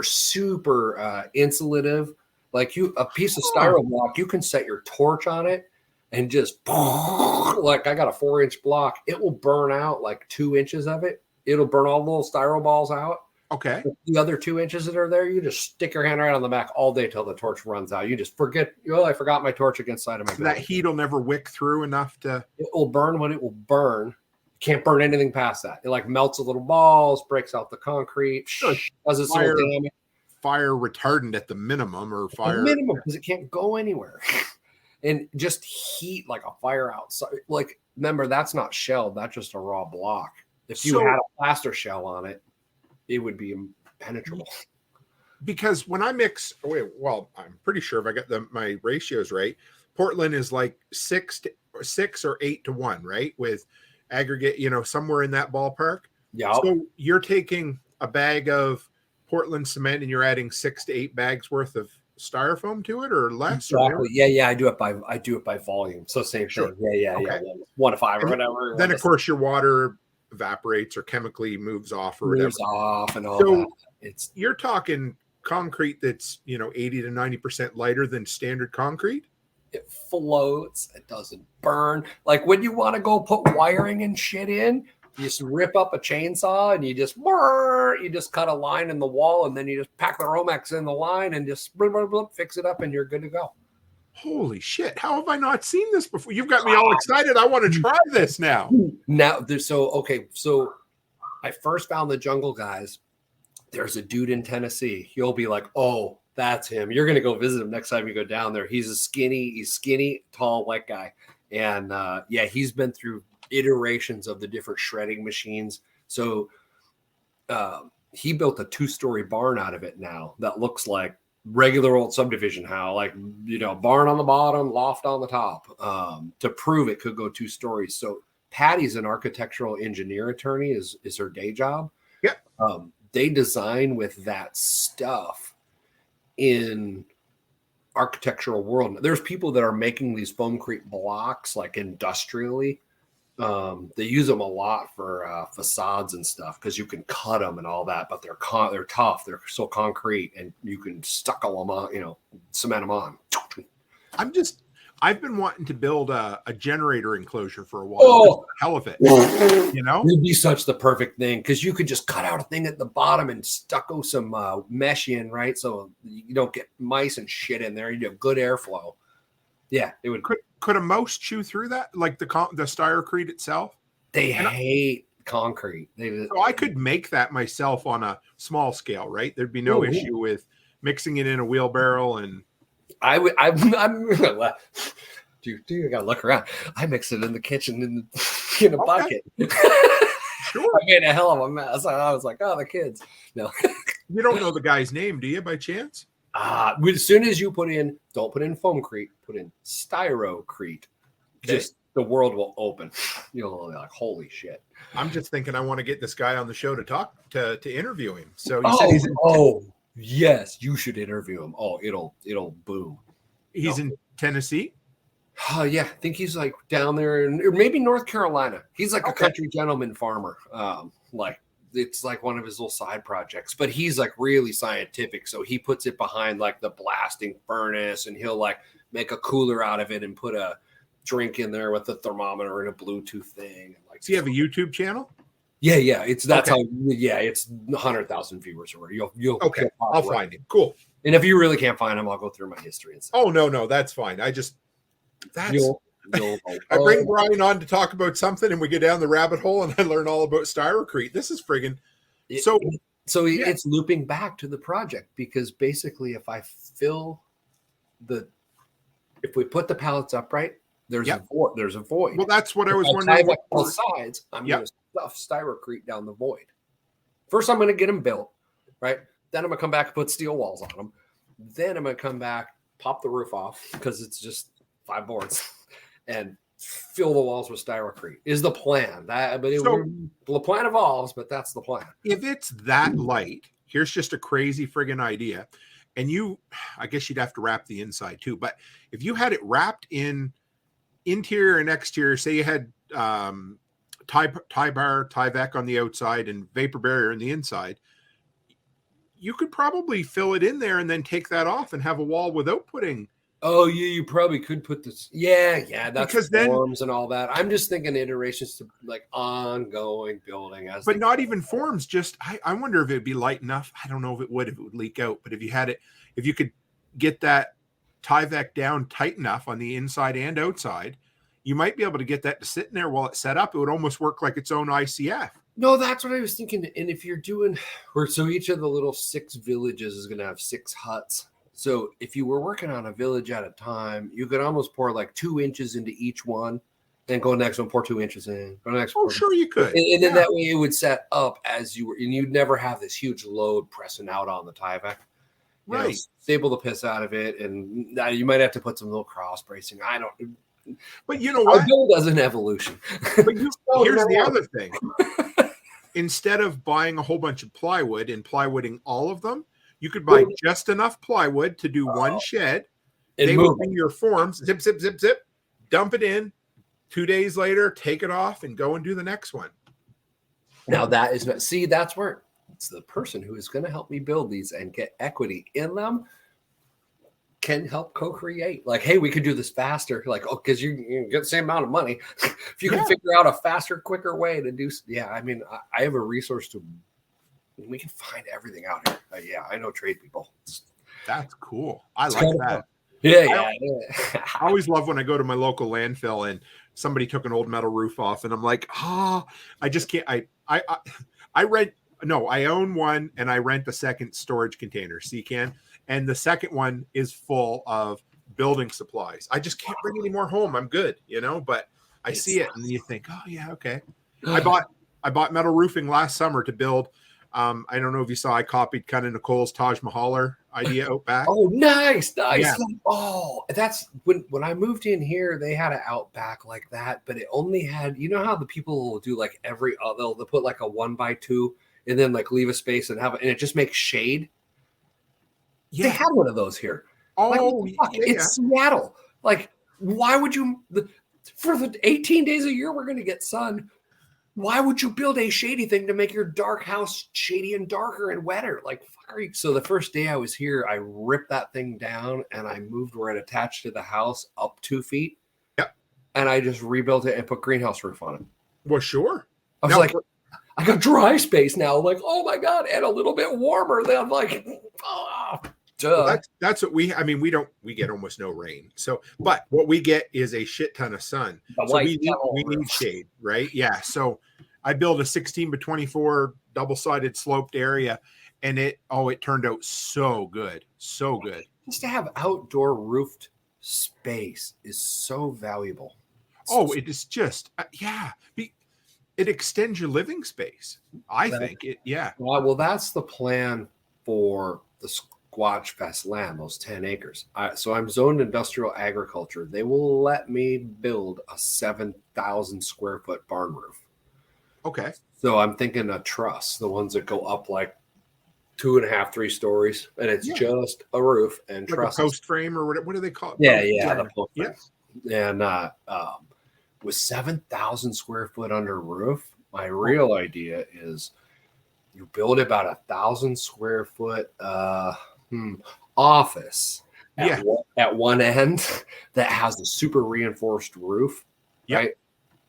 super insulative. Like a piece of styro block, you can set your torch on it and just like I got a 4-inch block, it will burn out like 2 inches of it. It'll burn all the little styro balls out. Okay. The other 2 inches that are there, you just stick your hand right on the back all day till the torch runs out. You just forget, I forgot my torch against the side of my building. That heat will never wick through enough to. It will burn when it will burn. Can't burn anything past that. It like melts the little balls, breaks out the concrete, does its little damage. Fire retardant at the minimum, or fire minimum, because it can't go anywhere. And just heat like a fire outside. Like, remember, that's not shelled. That's just a raw block. If you had a plaster shell on it, it would be impenetrable. Because when I mix, I'm pretty sure if I got my ratios right, Portland is like 6 or 8 to 1, right? With aggregate, somewhere in that ballpark. Yeah. So you're taking a bag of Portland cement and you're adding 6 to 8 bags worth of styrofoam to it, or less? Exactly. Yeah. I do it by volume. So same thing. Yeah. 1 to 5 or whatever. Then of course your water evaporates or chemically moves off or whatever. Moves off and all that. You're talking concrete that's 80 to 90% lighter than standard concrete. It floats. It doesn't burn. Like when you want to go put wiring and shit in, you just rip up a chainsaw and you just cut a line in the wall, and then you just pack the Romex in the line and just fix it up, and you're good to go. Holy shit. How have I not seen this before? You've got me all excited. I want to try this now. So I first found the Jungle Guys. There's a dude in Tennessee. You'll be like, oh, that's him. You're going to go visit him next time you go down there. He's skinny, tall, white guy. And he's been through iterations of the different shredding machines. So he built a 2-story barn out of it now that looks like regular old subdivision house, like, barn on the bottom, loft on the top, to prove it could go 2 stories. So Patty's an architectural engineer attorney, is her day job. Yeah. They design with that stuff in architectural world. There's people that are making these Foamcrete blocks like industrially. They use them a lot for facades and stuff because you can cut them and all that, but they're tough. They're so concrete, and you can stucco them on, cement them on. I've been wanting to build a generator enclosure for a while. Oh, hell of it. It'd be such the perfect thing because you could just cut out a thing at the bottom and stucco some mesh in, right? So you don't get mice and shit in there. You have good airflow. Yeah, it would. Could a mouse chew through that, like the Styrocrete itself? They hate concrete. So I could make that myself on a small scale, right? There'd be no issue with mixing it in a wheelbarrow and. I'm dude, I gotta look around. I mix it in the kitchen in a bucket. Sure. I made a hell of a mess. I was like, oh, the kids. No. You don't know the guy's name, do you, by chance? As soon as you don't put in Foamcrete, put in Styrocrete. Okay. Just the world will open. You'll be like, holy shit. I'm just thinking I want to get this guy on the show to talk to interview him. So you said he's yes, you should interview him. Oh, it'll boom. He's in Tennessee. Oh yeah, I think he's like down there or maybe North Carolina. He's like a country gentleman farmer. Like it's like one of his little side projects, but he's like really scientific. So he puts it behind like the blasting furnace, and he'll like make a cooler out of it and put a drink in there with a thermometer and a Bluetooth thing. And like, does he have a YouTube channel? Yeah. It's 100,000 viewers or you'll okay. I'll find him. Cool. And if you really can't find him, I'll go through my history and stuff. Oh no, that's fine. I bring Brian on to talk about something, and we get down the rabbit hole, and I learn all about Styrocrete. This is friggin' so. It's looping back to the project, because basically, if we put the pallets upright, there's a void. There's a void. Well, that's what I was wondering. Both sides, I'm going to stuff Styrocrete down the void. First, I'm going to get them built, right? Then I'm going to come back and put steel walls on them. Then I'm going to come back, pop the roof off, because it's just 5 boards, and fill the walls with Styrocrete is the plan. The plan evolves, but that's the plan. If it's that light, here's just a crazy friggin' idea. And I guess you'd have to wrap the inside too. But if you had it wrapped in interior and exterior, say you had Tyvek on the outside and vapor barrier on the inside, you could probably fill it in there and then take that off and have a wall without putting. Oh, yeah, you probably could put this. Yeah, that's because forms and all that. I'm just thinking iterations to like ongoing building. But not even forms. Just I wonder if it'd be light enough. I don't know if it would leak out. But if you could get that Tyvek down tight enough on the inside and outside, you might be able to get that to sit in there while it's set up. It would almost work like its own ICF. No, that's what I was thinking. And if you're doing, so each of the little 6 villages is going to have 6 huts. So if you were working on a village at a time, you could almost pour like 2 inches into each one, then go next one, pour 2 inches in. Go next. Oh, sure you could. And then that way it would set up as you were, and you'd never have this huge load pressing out on the Tyvek. Right. Stable the piss out of it, and you might have to put some little cross bracing. I don't. But you know what? Our build does an evolution. But here's the other thing. Instead of buying a whole bunch of plywood and plywooding all of them, you could buy just enough plywood to do one shed. They will be your forms. Zip, zip, zip, zip. Dump it in. 2 days later, take it off and go and do the next one. Now that's where it's the person who is going to help me build these and get equity in them can help co-create. Like, hey, we could do this faster. Like, because you get the same amount of money. If you can figure out a faster, quicker way to do. Yeah, I mean, I have a resource to. We can find everything out here. I know trade people. That's cool. I like that. Yeah. I always love when I go to my local landfill and somebody took an old metal roof off, and I'm like, I just can't. I own one, and I rent the second storage container, C-Can, and the second one is full of building supplies. I just can't bring any more home. I'm good, but I see it, and you think, oh yeah, okay. I bought metal roofing last summer to build. I don't know if you saw, I copied kind of Nicole's Taj Mahaler idea out back. Oh, nice. Yeah. Oh, that's when I moved in here, they had an out back like that, but it only had, you know how the people will do like they'll put like a 1x2 and then like leave a space and and it just makes shade. Yeah. They had one of those here. Oh, it's Seattle. Like, why would you, for the 18 days a year, we're going to get sun. Why would you build a shady thing to make your dark house shady and darker and wetter? Like, fuck are you? So the first day I was here, I ripped that thing down and I moved where it attached to the house up 2 feet. Yep. And I just rebuilt it and put greenhouse roof on it. Well, sure. I was like, I got dry space now. I'm like, oh my God, and a little bit warmer. Then I'm like, well, that's what we get almost no rain. So, but what we get is a shit ton of sun. So we need shade, right? Yeah. So I built a 16x24 double-sided sloped area, and it turned out so good. So good. Just to have outdoor roofed space is so valuable. Oh, it is just, it extends your living space. I think it. Yeah. Well, that's the plan for the Squatch Fest land, those 10 acres. So I'm zoned industrial agriculture. They will let me build a 7,000 square foot barn roof. Okay. So I'm thinking a truss, the ones that go up like 2.5, 3 stories, and it's just a roof and like trusses. a post frame or what do they call it? The post frame. And with 7,000 square foot under roof, my real idea is you build about 1,000 square foot office at one end that has a super reinforced roof, right?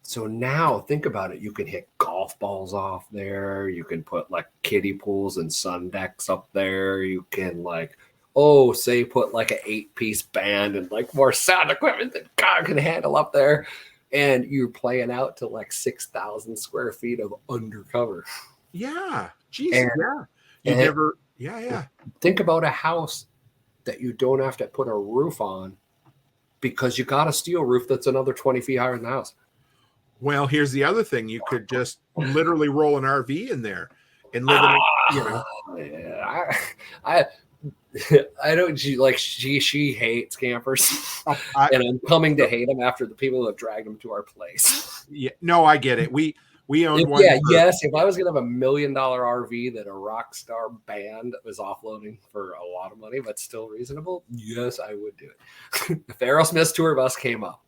So now think about it. You can hit golf balls off there. You can put like kiddie pools and sun decks up there. You can put like an 8-piece band and like more sound equipment that God can handle up there. And you're playing out to like 6,000 square feet of undercover. Yeah. Jesus. Think about a house that you don't have to put a roof on because you got a steel roof that's another 20 feet higher than the house. Well, here's the other thing. You could just literally roll an RV in there and live in it, I don't like she hates campers and I'm coming to hate them after the people that dragged them to our place. Yeah, no, I get it. We owned one. If I was gonna have $1 million RV that a rock star band was offloading for a lot of money, but still reasonable, yes, I would do it. If Aerosmith's tour bus came up,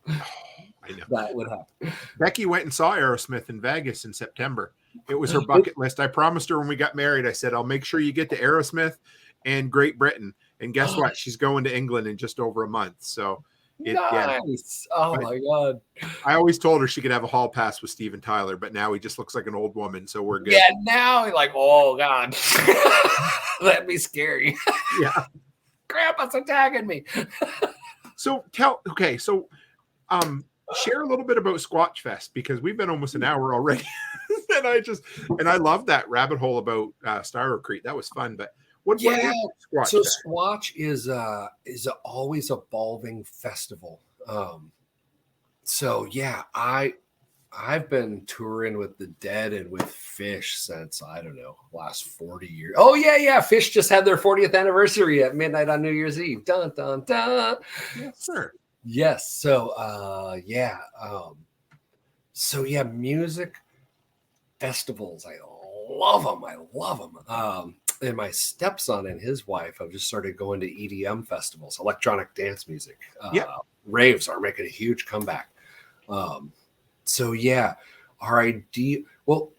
I know that would happen. Becky went and saw Aerosmith in Vegas in September. It was her bucket list. I promised her when we got married, I said, I'll make sure you get to Aerosmith and Great Britain. And guess what? She's going to England in just over a month. So nice. Oh my God. I always told her she could have a hall pass with Steven Tyler, but now he just looks like an old woman. So we're good. Yeah, now you're like, oh God. That'd be scary. Yeah. Grandpa's attacking me. So share a little bit about Squatch Fest because we've been almost an hour already. and I love that rabbit hole about Foamcrete. That was fun. But what is Squatch? So Squatch is a always evolving festival. I've been touring with the Dead and with Fish since I don't know last 40 years. Oh yeah, Fish just had their 40th anniversary at midnight on New Year's Eve. Dun dun dun. Yes, sir. Yes. So music festivals. I love them. And my stepson and his wife have just started going to EDM festivals, electronic dance music. Raves are making a huge comeback. Our idea. Well,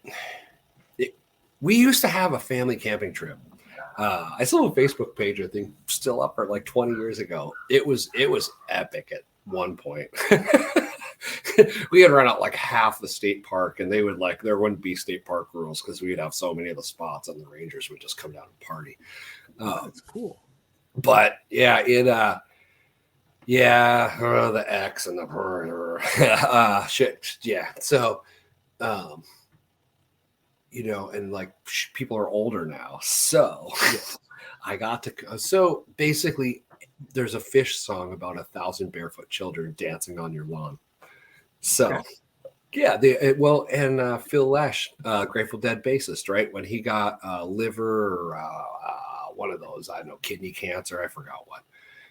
we used to have a family camping trip. I saw a Facebook page, I think, still up for like 20 years ago. It was epic at one point. We had run out like half the state park, and they would there wouldn't be state park rules because we'd have so many of the spots, and the rangers would just come down and party. That's cool. But the X and the shit. Yeah. So, and like people are older now. So I got to, so basically there's a Fish song about 1,000 barefoot children dancing on your lawn. So Phil Lesh, Grateful Dead bassist, right? When he got liver or one of those, I don't know, kidney cancer, I forgot what,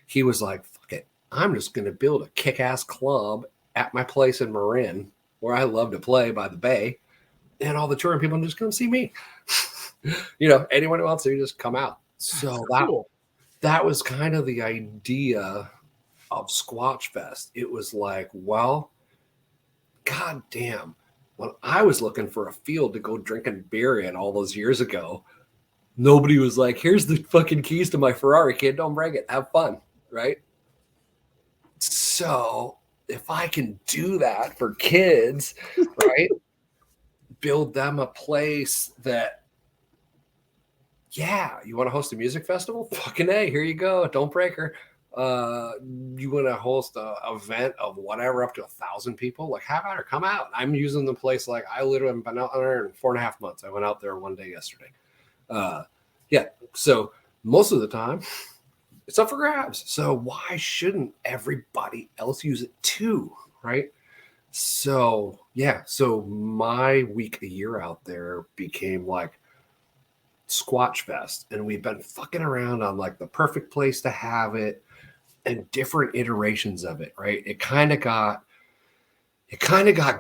he was like, fuck it, I'm just going to build a kick-ass club at my place in Marin where I love to play by the bay, and all the touring people just come see me. Anyone who wants to just come out. So that was kind of the idea of Squatch Fest. It was like, well, God damn, when I was looking for a field to go drinking beer in all those years ago, nobody was like, here's the fucking keys to my Ferrari, kid. Don't break it. Have fun. Right? So if I can do that for kids, right? Build them a place that, you want to host a music festival? Fucking A, here you go. Don't break her. You want to host a event of whatever up to 1,000 people? Like, have at her, come out. I'm using the place. Like, I literally have been out there in 4.5 months. I went out there one day yesterday. So most of the time it's up for grabs. So why shouldn't everybody else use it too? Right. So Yeah. So my week a year out there became like Squatch Fest, and we've been fucking around on like the perfect place to have it and different iterations of it, right? It kind of got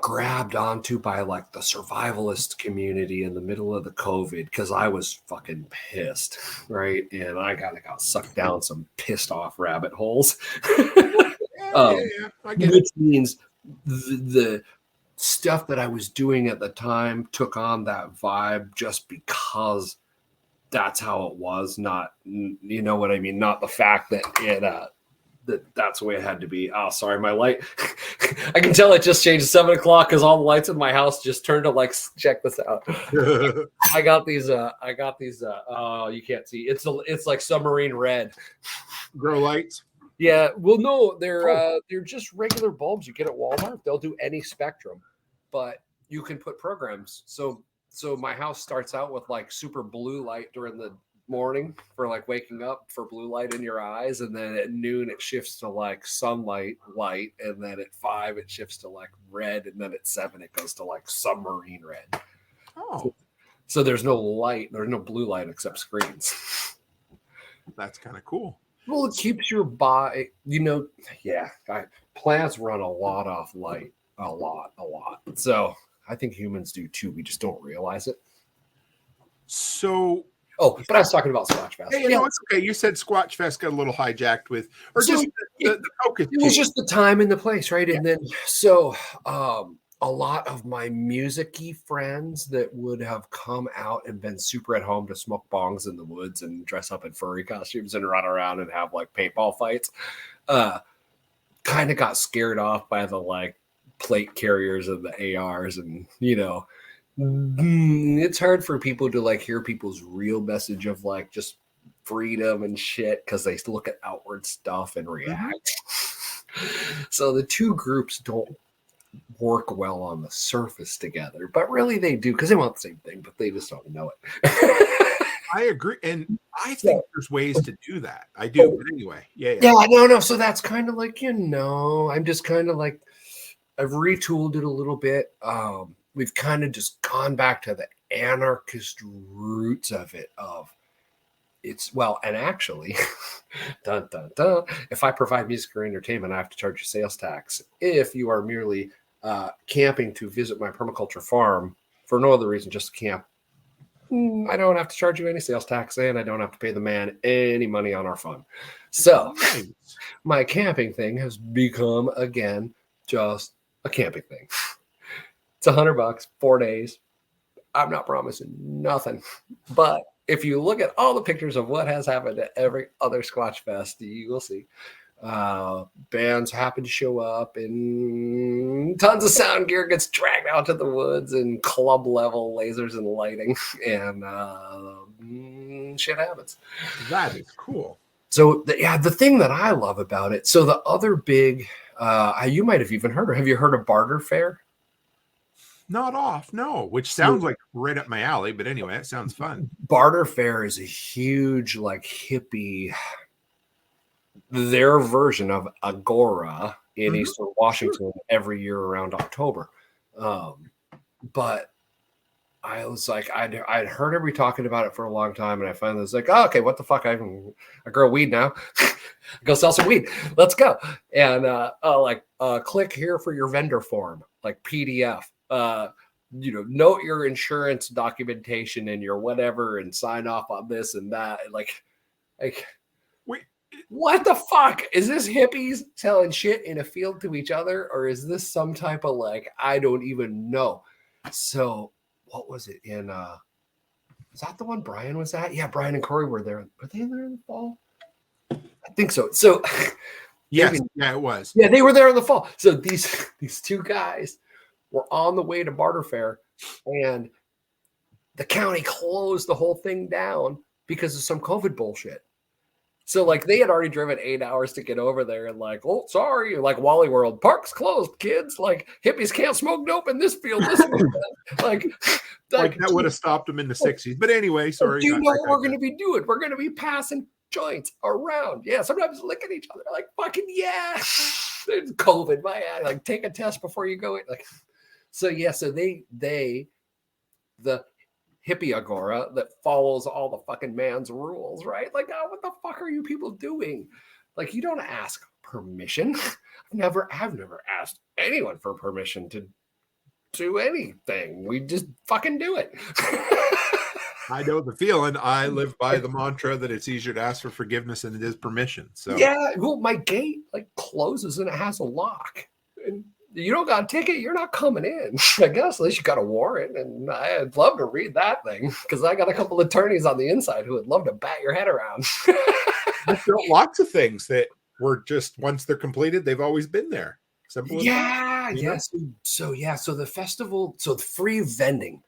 grabbed onto by like the survivalist community in the middle of the COVID because I was fucking pissed, right? And I kind of got sucked down some pissed off rabbit holes. Yeah, I get it. Which means the stuff that I was doing at the time took on that vibe just because that's how it was, not, you know what I mean? Not the fact that that's the way it had to be. Oh, sorry, my light. I can tell it just changed to 7 o'clock because all the lights in my house just turned to like, check this out. I got these. Oh, you can't see. It's like submarine red. Grow lights. Yeah. Well, no, they're just regular bulbs you get at Walmart. They'll do any spectrum, but you can put programs. So my house starts out with like super blue light during the morning for like waking up for blue light in your eyes, and then at noon it shifts to like sunlight light, and then at 5 it shifts to like red, and then at 7 it goes to like submarine red. Oh, so there's no blue light except screens. that's kind of cool. Well, it keeps your body, plants run a lot off light, a lot. So I think humans do too, we just don't realize it. So but I was talking about Squatch Fest. Hey, no, it's okay. You said Squatch Fest got a little hijacked with, or just the focus. It was just the time and the place, right? Yeah. And then, a lot of my music-y friends that would have come out and been super at home to smoke bongs in the woods and dress up in furry costumes and run around and have like paintball fights, kind of got scared off by the like plate carriers and the ARs, and it's hard for people to like hear people's real message of like just freedom and shit because they look at outward stuff and react. So the two groups don't work well on the surface together, but really they do because they want the same thing, but they just don't know it. I agree, and I think there's ways to do that. I do, but anyway, yeah. No. So that's kind of like I'm just kind of like I've retooled it a little bit. We've kind of just gone back to the anarchist roots of it. And actually, dun, dun, dun, if I provide music or entertainment, I have to charge you sales tax. If you are merely camping to visit my permaculture farm for no other reason, just to camp, I don't have to charge you any sales tax, and I don't have to pay the man any money on our fund. So my camping thing has become, again, just a camping thing. It's $100, 4 days. I'm not promising nothing. But if you look at all the pictures of what has happened at every other Squatch Fest, you will see bands happen to show up and tons of sound gear gets dragged out to the woods and club level lasers and lighting, and shit happens. That is cool. So the thing that I love about it, so the other big, you might have even heard, or have you heard of Barter Fair? Not off, no, which sounds like right up my alley, but anyway, it sounds fun. Barter Fair is a huge, like, hippie, their version of Agora in Eastern Washington every year around October. But I was like, I'd heard everybody talking about it for a long time, and I finally was like, oh, okay, what the fuck? I grow weed now. Go sell some weed. Let's go. And click here for your vendor form, like PDF. Note your insurance documentation and your whatever, and sign off on this and that. Like, wait, what the fuck? Is this hippies selling shit in a field to each other, or is this some type of like, I don't even know? So what was it in, is that the one Brian was at? Yeah, Brian and Corey were there. Were they there in the fall? I think so. So yes, yeah, it was. Yeah, they were there in the fall. So these two guys were on the way to Barter Fair, and the county closed the whole thing down because of some COVID bullshit. So like they had already driven 8 hours to get over there, and like, oh, sorry, like Wally World, park's closed, kids. Like hippies can't smoke dope in this field. like that would have stopped them in the 60s. But anyway, sorry. Do you know what we're going to be doing? We're going to be passing joints around. Yeah, sometimes licking each other. Like fucking yeah. There's COVID. Like take a test before you go in. Like. So they the hippie agora that follows all the fucking man's rules, right? Like, oh, what the fuck are you people doing? Like, you don't ask permission. I've never asked anyone for permission to do anything. We just fucking do it. I know the feeling. I live by the mantra that it's easier to ask for forgiveness than it is permission. So yeah, well, my gate like closes and it has a lock. And you don't got a ticket, you're not coming in. I guess at least you got a warrant, and I'd love to read that thing because I got a couple attorneys on the inside who would love to bat your head around. I've built lots of things that were just once they're completed, they've always been there. Simple as that, yes. So the festival, so the free vending,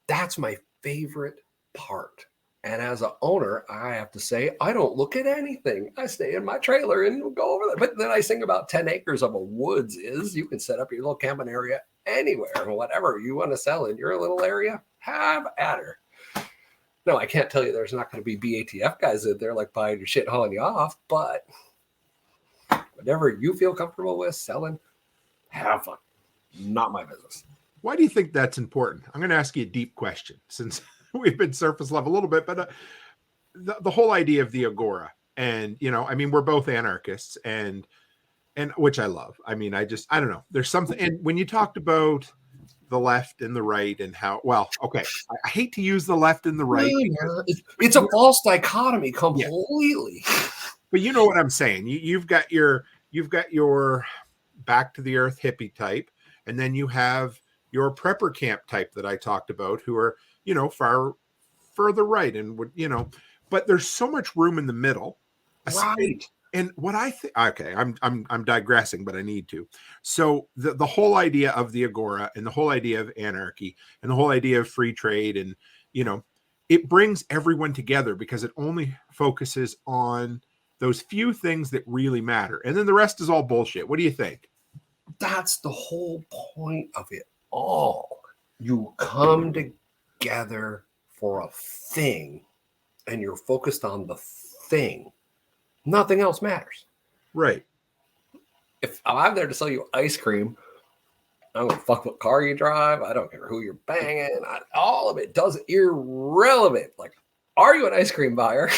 that's my favorite part. And as an owner, I have to say, I don't look at anything. I stay in my trailer and go over there. But then I sing about 10 acres of a woods is you can set up your little camping area anywhere, whatever you want to sell in your little area, have at her. No, I can't tell you there's not going to be BATF guys in there like buying your shit, hauling you off, but whatever you feel comfortable with selling, have fun. Not my business. Why do you think that's important? I'm going to ask you a deep question since we've been surface level a little bit, but the whole idea of the agora, and I mean, we're both anarchists, and which I love. I mean, I don't know. There's something, and when you talked about the left and the right and how, well, okay, I hate to use the left and the right. It's a false dichotomy completely. Yeah. But you know what I'm saying. You've got your back to the earth hippie type, and then you have your prepper camp type that I talked about, who are far further right, and would but there's so much room in the middle, right? And what I think, okay, I'm digressing, but I need to. So the whole idea of the agora, and the whole idea of anarchy, and the whole idea of free trade, and it brings everyone together because it only focuses on those few things that really matter, and then the rest is all bullshit. What do you think? That's the whole point of it all. You come together for a thing, and you're focused on the thing. Nothing else matters. Right. If I'm there to sell you ice cream, I don't give a fuck what car you drive. I don't care who you're banging. All of it does irrelevant. Like, are you an ice cream buyer?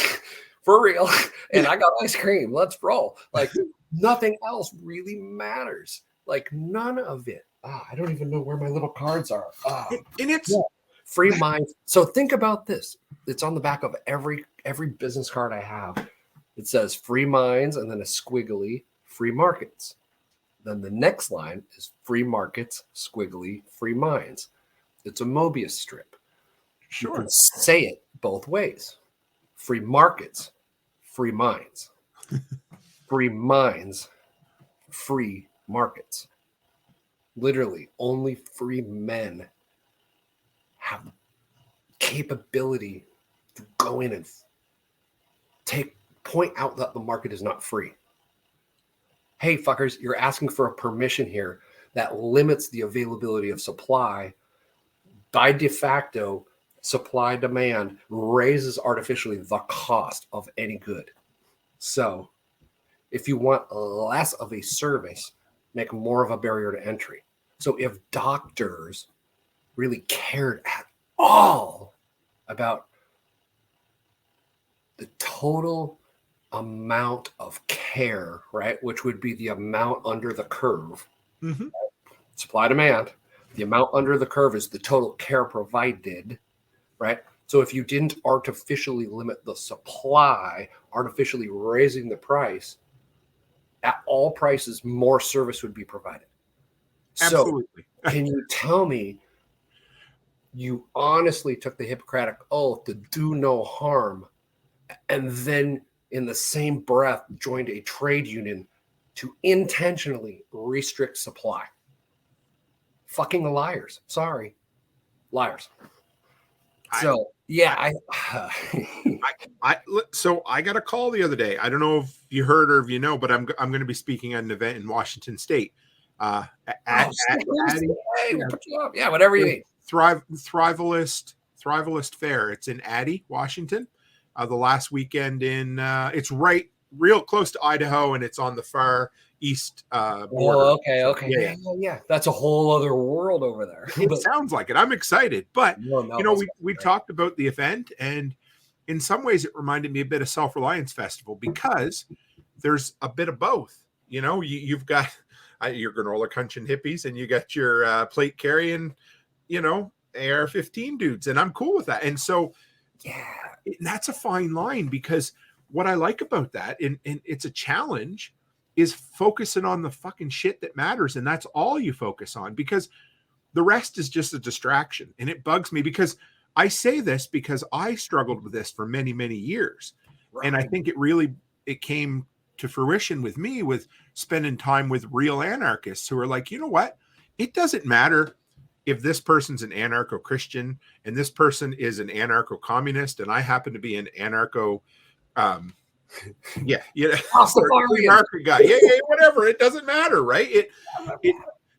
For real? And I got ice cream. Let's roll. Like, nothing else really matters. Like, none of it. I don't even know where my little cards are. And it's free minds. So think about this. It's on the back of every business card I have. It says free minds and then a squiggly free markets. Then the next line is free markets, squiggly, free minds. It's a Mobius strip. Sure. You can say it both ways. Free markets, free minds. Free minds, free markets. Literally, only free men have the capability to go in and point out that the market is not free. Hey, fuckers, you're asking for a permission here that limits the availability of supply. By de facto, supply demand raises artificially the cost of any good. So if you want less of a service, make more of a barrier to entry. So if doctors really cared at all about the total amount of care, right, which would be the amount under the curve, mm-hmm. Supply demand, the amount under the curve is the total care provided, right? So if you didn't artificially limit the supply, artificially raising the price, at all prices, more service would be provided. Absolutely. So can you tell me you honestly took the Hippocratic oath to do no harm, and then in the same breath joined a trade union to intentionally restrict supply? Fucking liars. Sorry. Liars. So so I got a call the other day. I don't know if you heard or if you know, but I'm going to be speaking at an event in Washington State. Whatever you need. Thrivalist Fair. It's in Addy, Washington. The last weekend in it's right real close to Idaho, and it's on the far east border. Oh, okay, So, okay. Yeah. That's a whole other world over there. It sounds like it. I'm excited. But, No, we talked about the event, and in some ways it reminded me a bit of Self-Reliance Festival because there's a bit of both. You've got your granola crunching hippies, and you got your plate carrying, AR-15 dudes, and I'm cool with that. And so, that's a fine line, because what I like about that, and it's a challenge, is focusing on the fucking shit that matters, and that's all you focus on, because the rest is just a distraction. And it bugs me, because I say this because I struggled with this for many, many years. Right. And I think it came to fruition with me, with spending time with real anarchists who are like, you know what? It doesn't matter if this person's an anarcho-Christian and this person is an anarcho-communist, and I happen to be an anarcho free market guy. Whatever. It doesn't matter, right? It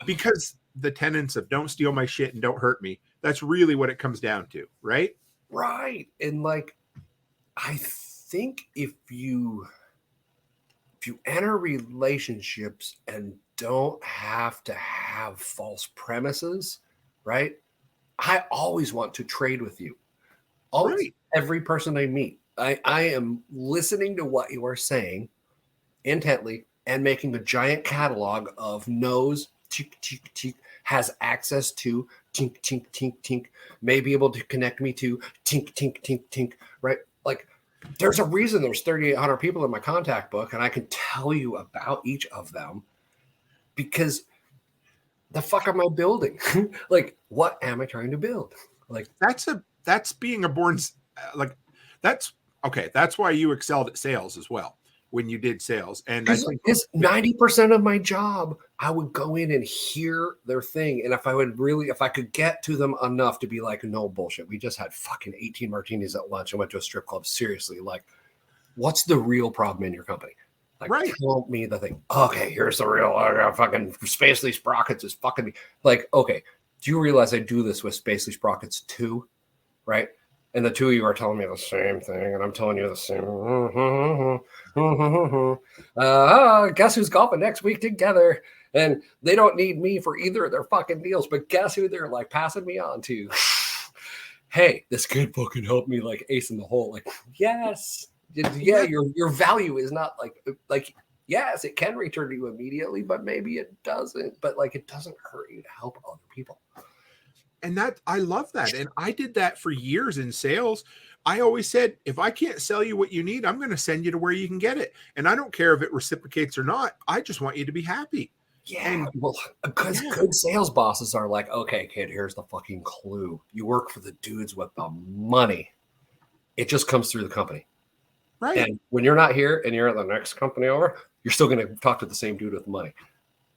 because the tenets of don't steal my shit and don't hurt me. That's really what it comes down to, right? Right. And I think if you enter relationships and don't have to have false premises, right? I always want to trade with you. Always. Right. Every person I meet. I am listening to what you are saying intently and making a giant catalog of no's, tink, tink, tink, has access to tink, tink, tink, tink, may be able to connect me to tink, tink, tink, tink, right? There's a reason there's 3,800 people in my contact book, and I can tell you about each of them, because the fuck am I building? What am I trying to build? That's being a born, that's okay. That's why you excelled at sales as well when you did sales. And I think 90% of my job, I would go in and hear their thing. And if I could get to them enough to be like, no bullshit, we just had fucking 18 martinis at lunch and went to a strip club. Seriously, what's the real problem in your company? Right. Tell me the thing. Okay, here's the real fucking Spacely Sprockets is fucking me. Okay, do you realize I do this with Spacely Sprockets too? Right? And the two of you are telling me the same thing, and I'm telling you the same. Guess who's golfing next week together? And they don't need me for either of their fucking deals, but guess who they're passing me on to? Hey, this could fucking help me ace in the hole. Yes. Yeah, your value is not yes, it can return to you immediately, but maybe it doesn't. But it doesn't hurt you to help other people. And that, I love that. And I did that for years in sales. I always said, if I can't sell you what you need, I'm going to send you to where you can get it. And I don't care if it reciprocates or not. I just want you to be happy. Yeah. Because good sales bosses are okay, kid, here's the fucking clue. You work for the dudes with the money. It just comes through the company. Right. And when you're not here and you're at the next company over, you're still going to talk to the same dude with the money.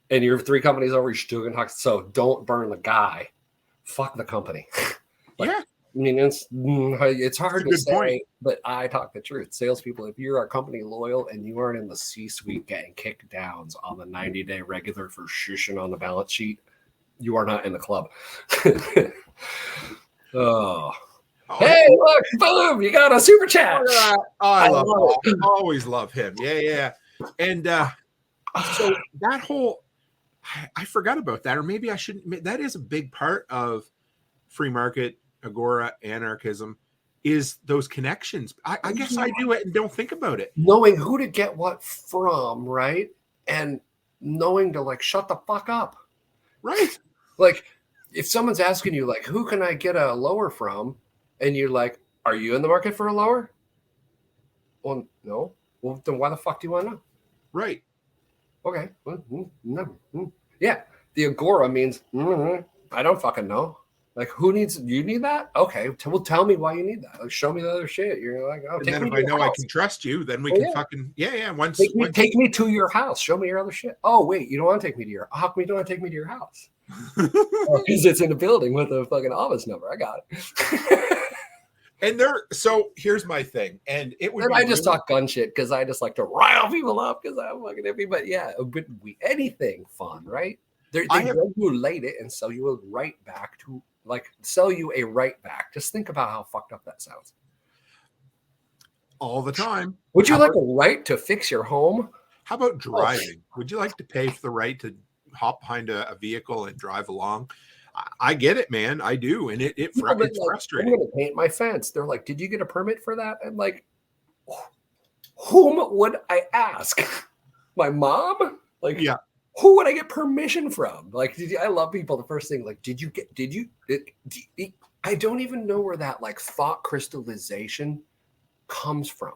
And you're 3 companies over, you're still going to talk. So don't burn the guy. Fuck the company. I mean, it's hard to say, point. But I talk the truth. Salespeople, if you're a company loyal and you aren't in the C-suite getting kicked downs on the 90-day regular for shushing on the balance sheet, you are not in the club. Hey, look, boom, you got a super chat. I love him. I always love him. Yeah. And so that whole, I forgot about that, or maybe I shouldn't. That is a big part of free market, agora, anarchism, is those connections. I guess I do it and don't think about it. Knowing who to get what from, right? And knowing to shut the fuck up. Right. If someone's asking you, who can I get a lower from? And you're like, are you in the market for a lower? Well, no. Well, then why the fuck do you want to know? Right. Okay. Well, no. Yeah. The agora means, I don't fucking know. Who needs, you need that? Okay. Well, tell me why you need that. Show me the other shit. You're like, oh, and then if I know I can trust you, then we can fucking, Once take me to your house. Show me your other shit. Oh, wait, you don't want to take me to your, how come you don't want to take me to your house? Because it's in a building with a fucking office number. I got it. And so here's my thing. And it would I just talk gun shit because I just like to rile people up because I'm fucking hippie. But yeah, anything fun, right? They regulate it and sell you a right back to sell you a right back. Just think about how fucked up that sounds. all the time. Would you like a right to fix your home? How about driving? Would you like to pay for the right to hop behind a vehicle and drive along? I get it, man. I do. And it's frustrating. I'm going to paint my fence. They're like, did you get a permit for that? I'm like, whom would I ask? My mom? Like, yeah. Who would I get permission from? Like, I love people. The first thing, like, I don't even know where that like thought crystallization comes from.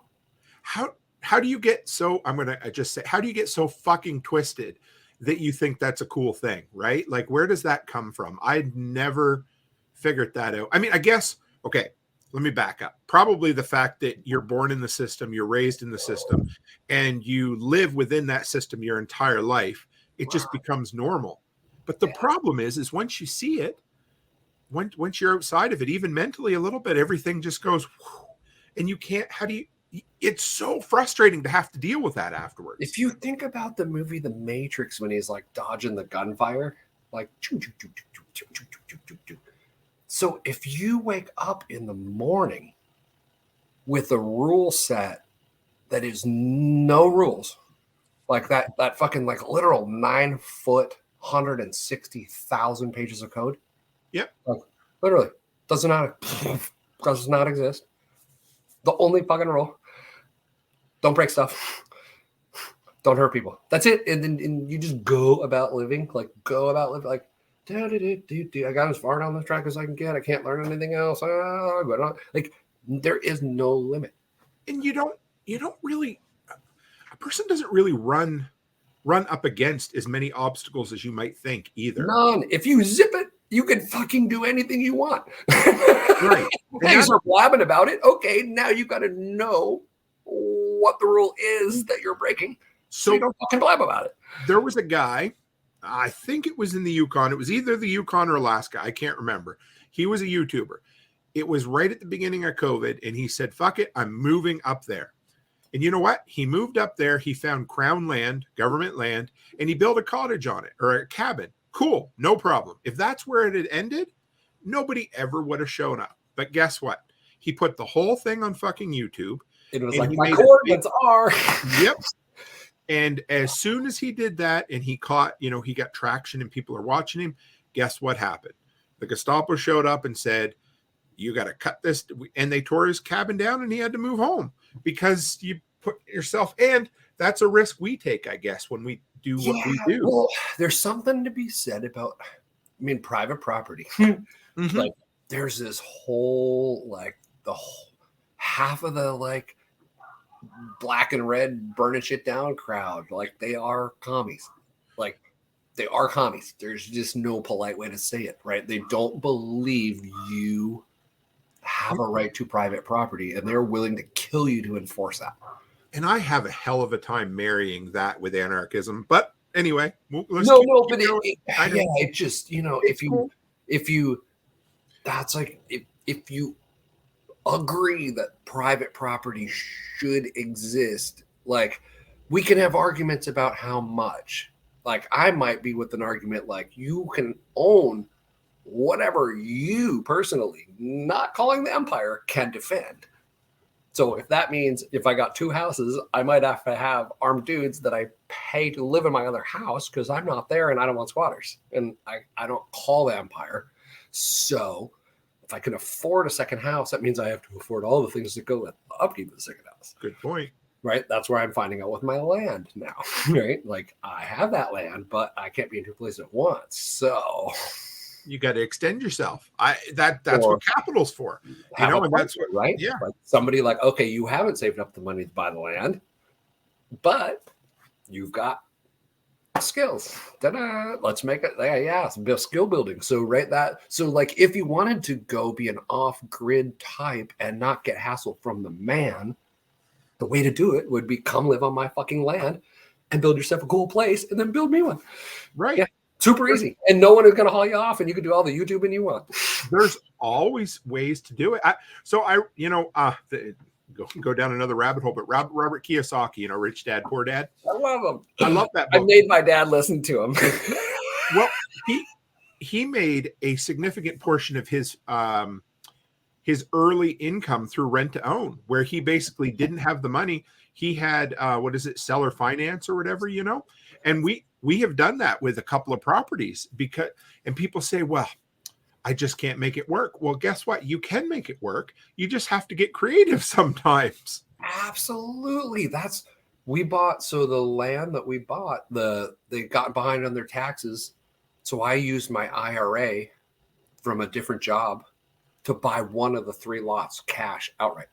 How do you get so, I'm going to just say, how do you get so fucking twisted that you think that's a cool thing, right? Like, where does that come from? I'd never figured that out. I mean, I guess, okay, let me back up. Probably the fact that you're born in the system, you're raised in the system, and you live within that system your entire life, it just becomes normal. But the problem is once you see it, once you're outside of it, even mentally a little bit, everything just goes, and you can't, it's so frustrating to have to deal with that afterwards. If you think about the movie The Matrix, when he's like dodging the gunfire, like, so if you wake up in the morning with a rule set that is no rules, like that fucking like literal 9-foot, 160,000 pages of code. Yep. Like, literally does not exist. The only fucking rule: don't break stuff, don't hurt people. That's it. And you just go about living. Like, like, I got as far down the track as I can get. I can't learn anything else. Like, there is no limit. And you don't really, a person doesn't really run up against as many obstacles as you might think either. None. If you zip it, you can fucking do anything you want. Right. Guys are blabbing about it. Okay, now you got to know what the rule is that you're breaking, so you don't fucking blab about it. There was a guy, I think it was in the Yukon. It was either the Yukon or Alaska. I can't remember. He was a YouTuber. It was right at the beginning of COVID, and he said, fuck it, I'm moving up there. And you know what? He moved up there. He found crown land, government land, and he built a cottage on it, or a cabin. Cool, no problem. If that's where it had ended, nobody ever would have shown up. But guess what? He put the whole thing on fucking YouTube. It was like, my coordinates are. Yep. And as soon as he did that and he caught, he got traction and people are watching him, guess what happened? The Gestapo showed up and said, you got to cut this. And they tore his cabin down and he had to move home because you put yourself, and that's a risk we take, I guess, when we do what we do. Well, there's something to be said about, private property. Mm-hmm. Like, there's this whole, like, the whole half of the, like, black and red burning shit down crowd. Like, they are commies. Like, they are commies. There's just no polite way to say it, right? They don't believe you have a right to private property, and they're willing to kill you to enforce that. And I have a hell of a time marrying that with anarchism. But anyway, let's it just, if you, that's like, if you agree that private property should exist, like, we can have arguments about how much. Like, I might be with an argument like, you can own whatever you personally, not calling the empire, can defend. So if that means if I got 2 houses, I might have to have armed dudes that I pay to live in my other house because I'm not there and I don't want squatters. And I don't call the empire. So if I can afford a second house, that means I have to afford all the things that go with the upkeep of the second house. Good point. Right? That's where I'm finding out with my land now. Right? Like, I have that land, but I can't be in 2 places at once. So you got to extend yourself. That's what capital's for. And that's what, right? Yeah. Like, somebody like, okay, you haven't saved up the money to buy the land, but you've got skills. Ta-da! Let's make it. Yeah, some skill building. So like, if you wanted to go be an off-grid type and not get hassled from the man, the way to do it would be come live on my fucking land and build yourself a cool place and then build me one. Right. Yeah. Super easy. And no one is going to haul you off, and you can do all the YouTubing you want. There's always ways to do it. Go down another rabbit hole, but Robert Kiyosaki, Rich Dad, Poor Dad. I love him. I love that book. I made my dad listen to him. Well, he made a significant portion of his his early income through rent to own, where he basically didn't have the money. He had seller finance or whatever, and we have done that with a couple of properties and people say, well, I just can't make it work. Well, guess what? You can make it work. You just have to get creative sometimes. Absolutely. We bought, so the land that we bought, they got behind on their taxes. So I used my IRA from a different job to buy one of the 3 lots cash outright.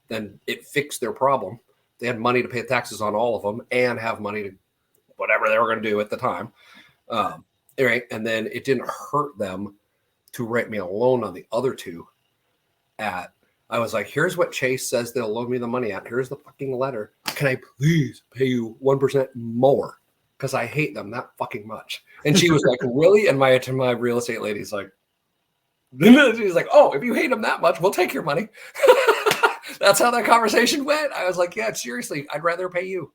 Then it fixed their problem. They had money to pay taxes on all of them and have money to whatever they were going to do at the time. Right. And then it didn't hurt them to write me a loan on the other 2 I was like, here's what Chase says they'll loan me the money at. Here's the fucking letter. Can I please pay you 1% more? Because I hate them that fucking much. And she was like, really? And my real estate lady's like, she's like, oh, if you hate them that much, we'll take your money. That's how that conversation went. I was like, yeah, seriously, I'd rather pay you.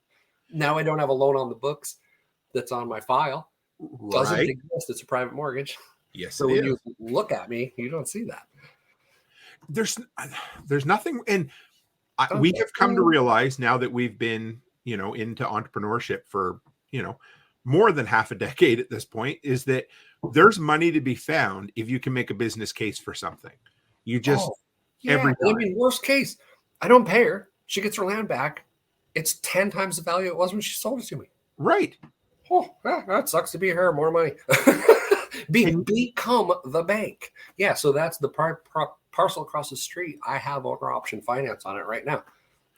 Now I don't have a loan on the books that's on my file. Doesn't exist. It's a private mortgage. Yes. So when you look at me, you don't see that. There's nothing, and we have come to realize now that we've been, into entrepreneurship for, more than half a decade at this point, is that there's money to be found if you can make a business case for something. You just every time. I mean, worst case, I don't pay her. She gets her land back. It's 10 times the value it was when she sold it to me. Right. Oh, that sucks to be her. More money. Become the bank. Yeah. So that's the parcel across the street. I have owner option finance on it right now.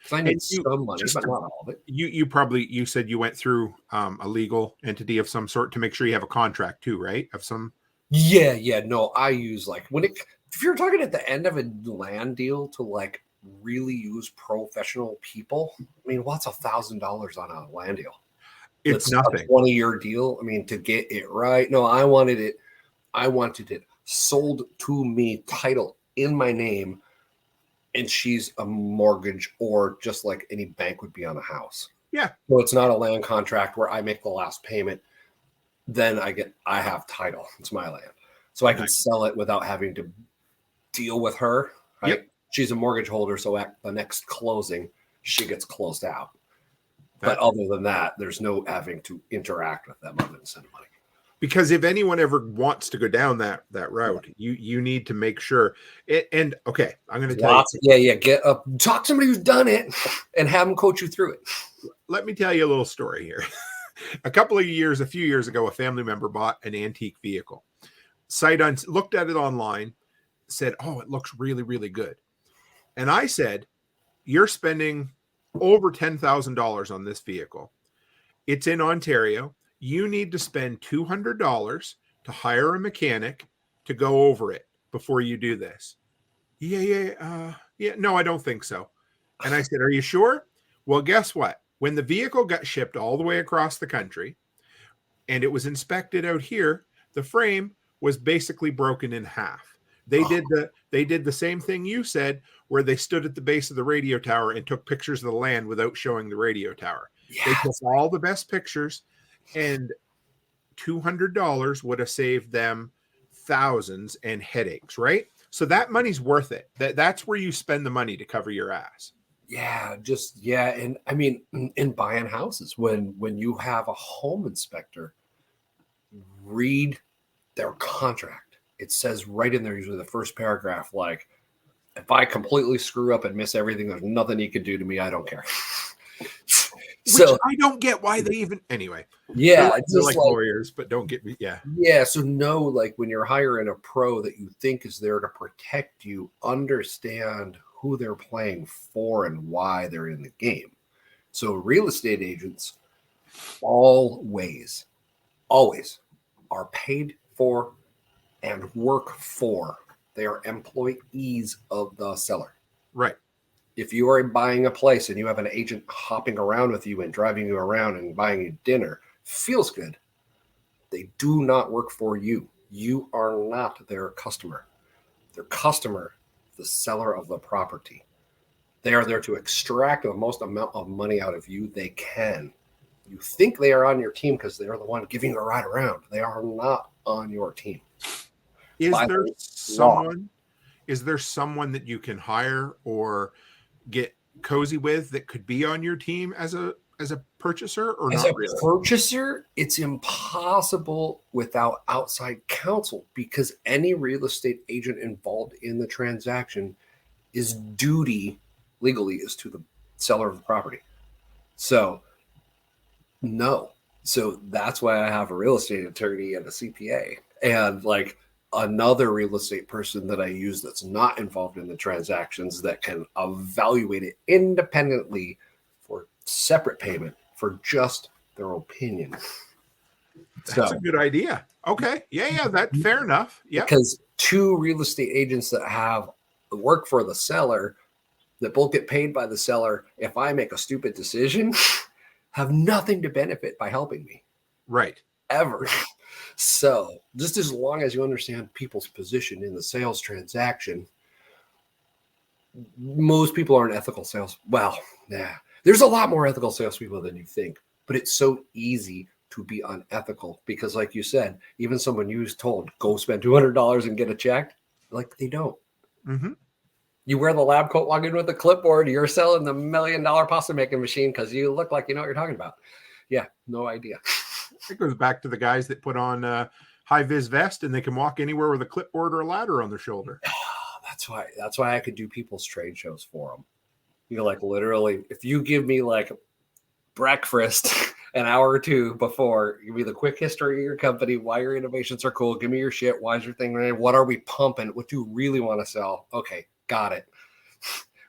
So I need some money, but not all of it. You said you went through a legal entity of some sort to make sure you have a contract too, right? Of some. Yeah. No, I use if you're talking at the end of a land deal to really use professional people. I mean, what's $1,000 on a land deal? It's nothing. A 20-year deal. I mean, to get it right. No, I wanted it sold to me, title in my name, and she's a mortgage or just like any bank would be on a house. Yeah. So it's not a land contract where I make the last payment. Then I have title. It's my land. So I can sell it without having to deal with her. Right? Yep. She's a mortgage holder. So at the next closing, she gets closed out. But other than that, there's no having to interact with them other than send money. Because if anyone ever wants to go down that route, you need to make sure. I'm going to tell you. Yeah. Get up, talk to somebody who's done it, and have them coach you through it. Let me tell you a little story here. A few years ago, a family member bought an antique vehicle. Looked at it online, said, "Oh, it looks really, really good." And I said, "You're spending over $10,000 on this vehicle. It's in Ontario. You need to spend $200 to hire a mechanic to go over it before you do this." Yeah. No, I don't think so. And I said, "Are you sure?" Well, guess what? When the vehicle got shipped all the way across the country and it was inspected out here, the frame was basically broken in half. They did the same thing you said, where they stood at the base of the radio tower and took pictures of the land without showing the radio tower. Yes. They took all the best pictures, and $200 would have saved them thousands and headaches, right? So that money's worth it. That's where you spend the money to cover your ass. Yeah, and I mean, in buying houses, when you have a home inspector, read their contract. It says right in there, usually the first paragraph, like, if I completely screw up and miss everything, there's nothing you can do to me. I don't care. So I don't get why they even, anyway. Yeah. They're like lawyers, but don't get me. Yeah. Yeah. So when you're hiring a pro that you think is there to protect you, understand who they're playing for and why they're in the game. So real estate agents always are paid for and work for. They are employees of the seller. Right. If you are buying a place and you have an agent hopping around with you and driving you around and buying you dinner, feels good. They do not work for you. You are not their customer. Their customer, the seller of the property. They are there to extract the most amount of money out of you they can. You think they are on your team because they are the one giving you a ride around. They are not on your team. Is there someone is there someone that you can hire or get cozy with that could be on your team as a purchaser, or As not a really? purchaser, it's impossible without outside counsel, because any real estate agent involved in the transaction is duty legally is to the seller of the property. So no. So that's why I have a real estate attorney and a CPA, and like another real estate person that I use that's not involved in the transactions that can evaluate it independently for separate payment for just their opinion. That's a good idea. Okay. Yeah, that's fair enough. Yeah. Because two real estate agents that have work for the seller that both get paid by the seller, if I make a stupid decision, have nothing to benefit by helping me. Right. Ever. So just as long as you understand people's position in the sales transaction, most people aren't ethical sales. Well, yeah, there's a lot more ethical salespeople than you think, but it's so easy to be unethical because, like you said, even someone you told go spend $200 and get a check, like they don't. Mm-hmm. You wear the lab coat, log in with the clipboard, you're selling the $1 million pasta making machine because you look like you know what you're talking about. Yeah, no idea. It goes back to the guys that put on high vis vest and they can walk anywhere with a clipboard or a ladder on their shoulder. That's why I could do people's trade shows for them. You know, like literally, if you give me like breakfast an hour or two before, give me the quick history of your company, why your innovations are cool, give me your shit, why is your thing right? What are we pumping? What do you really want to sell? Okay, got it.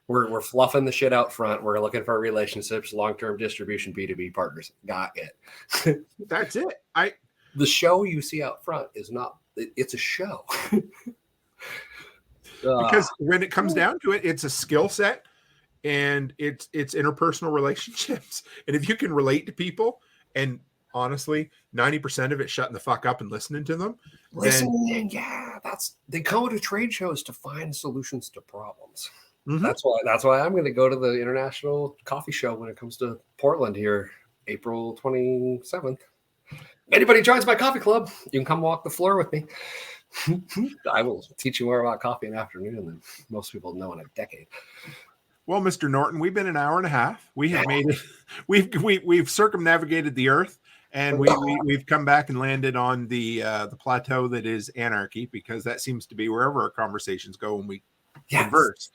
We're fluffing the shit out front. We're looking for relationships, long-term distribution, B2B partners. Got it. That's it. The show you see out front is not, it's a show. Because when it comes down to it, it's a skill set and it's interpersonal relationships. And if you can relate to people, and honestly, 90% of it shutting the fuck up and listening to them. Listening, they go to trade shows to find solutions to problems. Mm-hmm. That's why I'm going to go to the International Coffee Show when it comes to Portland here, April 27th. If anybody joins my coffee club, you can come walk the floor with me. I will teach you more about coffee in the afternoon than most people know in a decade. Well, Mr. Norton, we've been an hour and a half. We have made it. We've circumnavigated the earth, and we've come back and landed on the plateau that is anarchy, because that seems to be wherever our conversations go when we converse.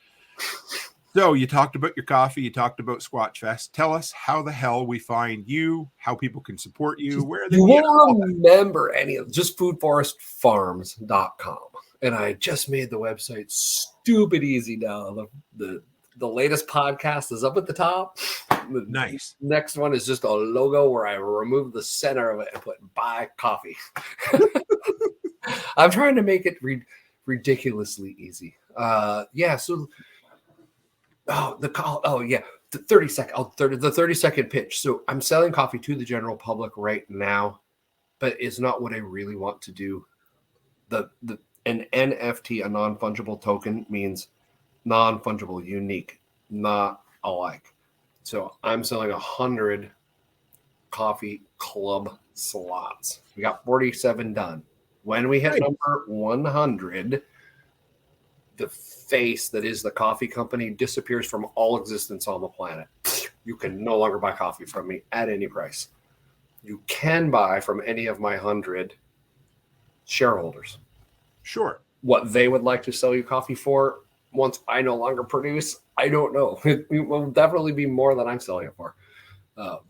So you talked about your coffee. You talked about Squatch Fest. Tell us how the hell we find you, how people can support you, where they won't remember any of just foodforestfarms.com. And I just made the website stupid easy now. The latest podcast is up at the top. Nice. Next one is just a logo where I remove the center of it and put buy coffee. I'm trying to make it ridiculously easy. The 30-second pitch. So I'm selling coffee to the general public right now, but it's not what I really want to do. An NFT, a non-fungible token, means non-fungible, unique, not alike. So I'm selling 100 coffee club slots. We got 47 done. When we hit number 100, the face that is the coffee company disappears from all existence on the planet. You can no longer buy coffee from me at any price. You can buy from any of my 100 shareholders. Sure. What they would like to sell you coffee for once I no longer produce, I don't know. It will definitely be more than I'm selling it for. But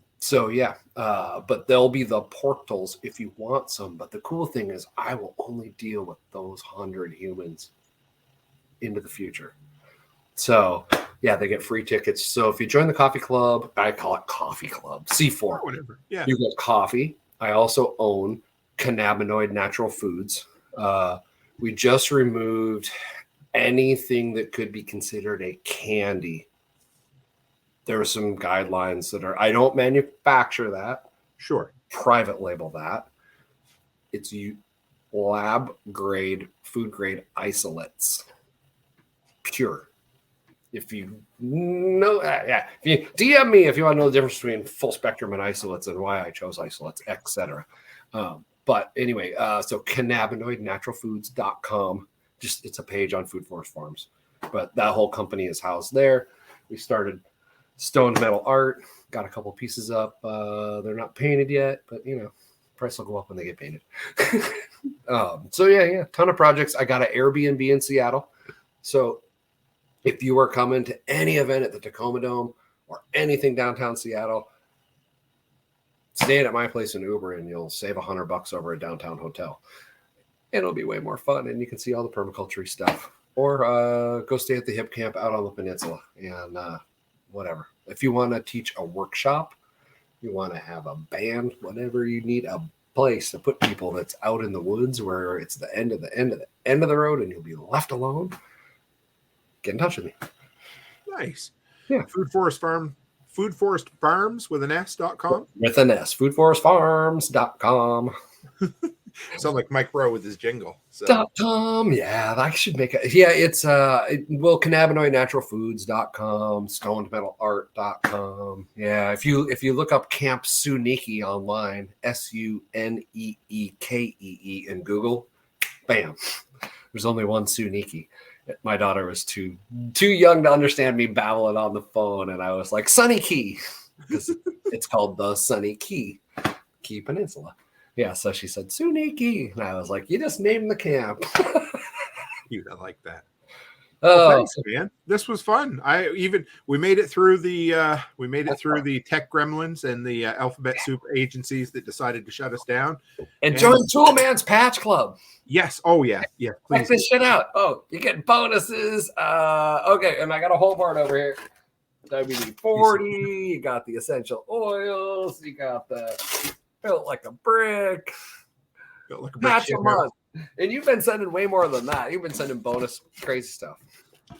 there'll be the portals if you want some. But the cool thing is I will only deal with those 100 humans into the future. So they get free tickets. So if you join the coffee club, I call it coffee club, C4. Or whatever. Yeah. You get coffee. I also own cannabinoid natural foods. We just removed anything that could be considered a candy. There are some guidelines that I don't manufacture that. Sure. Private label that. It's lab grade, food grade isolates. Pure. If you know, if you DM me if you want to know the difference between full spectrum and isolates and why I chose isolates, etc. But anyway, so cannabinoidnaturalfoods.com. Just it's a page on Food Forest Farms. But that whole company is housed there. We started stoned metal art, got a couple pieces up. They're not painted yet, but price will go up when they get painted. So yeah, ton of projects. I got an Airbnb in Seattle. So if you are coming to any event at the Tacoma Dome or anything downtown Seattle, staying at my place in Uber and you'll save $100 over a downtown hotel. It'll be way more fun, and you can see all the permaculture stuff. Or go stay at the Hip Camp out on the peninsula and whatever. If you want to teach a workshop, you want to have a band, whatever you need, a place to put people that's out in the woods where it's the end of the road and you'll be left alone, get in touch with me. Nice. Yeah. Food Forest Farms with an S.com. With an S. Foodforestfarms.com. Sound like Mike Rowe with his jingle. So. .com. Yeah, I should make it. Yeah, it's cannabinoidnaturalfoods.com, stonedmetalart.com. Yeah, if you look up Camp Suniki online, Suneekee in Google, bam. There's only one Suniki. My daughter was too young to understand me babbling on the phone, and I was like, Sunny Key, because it's called the Sunny Key Peninsula. Yeah, so she said Suniki, and I was like, "You just named the camp." Cute, I like that. Oh, thanks, man! This was fun. We made it through the tech gremlins and the alphabet soup agencies that decided to shut us down. And join Toolman's Patch Club. Yes. Oh yeah. Yeah. Please. Check this shit out. Oh, you get bonuses. Okay, and I got a whole board over here. WD-40. You got the essential oils. You got the built like a brick. Match a month. And you've been sending way more than that. You've been sending bonus crazy stuff.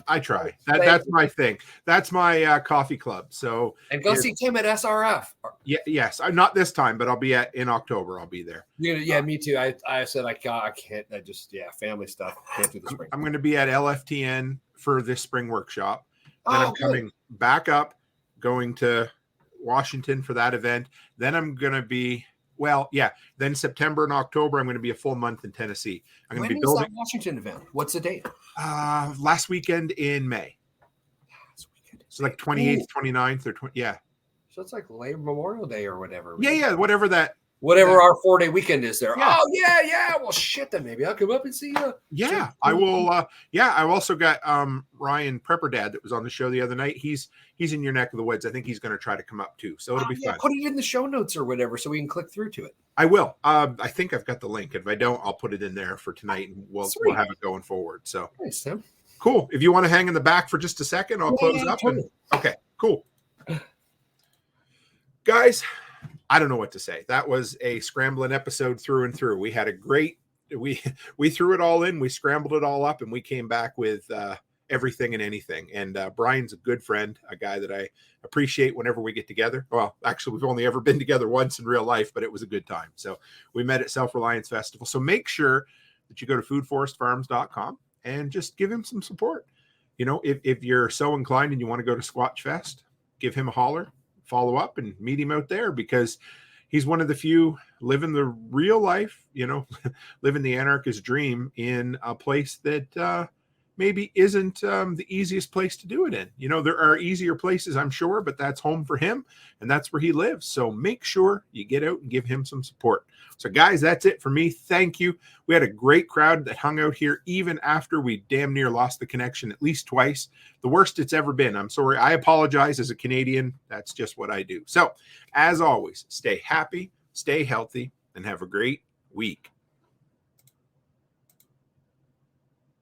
I try. That's my thing. That's my coffee club. So and go see Tim at SRF. Yeah, yes. I'm not this time, but I'll be in October. I'll be there. Yeah, me too. I said I can't. Family stuff. Can't do the spring. I'm going to be at LFTN for this spring workshop. Then I'm coming back up, going to Washington for that event. Then I'm going to be then September and October, I'm going to be a full month in Tennessee. I'm going to be building that Washington event. What's the date? Last weekend in May. So like 28th, 29th or 20. Yeah. So it's like Labor Memorial Day or whatever. Yeah. Whatever our 4-day weekend is there. Yeah. Oh yeah. Well, shit. Then maybe I'll come up and see you. Yeah, I will. I've also got Ryan Prepper Dad that was on the show the other night. He's in your neck of the woods. I think he's going to try to come up too. So it'll be fun. Put it in the show notes or whatever so we can click through to it. I will. I think I've got the link. If I don't, I'll put it in there for tonight, and we'll have it going forward. So nice, Tim. Cool. If you want to hang in the back for just a second, I'll close up. Totally. Okay. Cool. Guys, I don't know what to say. That was a scrambling episode through and through. We had a great. We threw it all in. We scrambled it all up, and we came back with everything and anything. And Brian's a good friend, a guy that I appreciate whenever we get together. Well, actually, we've only ever been together once in real life, but it was a good time. So we met at Self-Reliance Festival. So make sure that you go to foodforestfarms.com and just give him some support. If you're so inclined and you want to go to Squatch Fest, give him a holler, follow up, and meet him out there, because he's one of the few living the real life, living the anarchist dream in a place that maybe isn't the easiest place to do it in. There are easier places, I'm sure, but that's home for him, and that's where he lives. So make sure you get out and give him some support. So guys, that's it for me. Thank you. We had a great crowd that hung out here even after we damn near lost the connection at least twice. The worst it's ever been. I'm sorry. I apologize as a Canadian. That's just what I do. So as always, stay happy, stay healthy, and have a great week.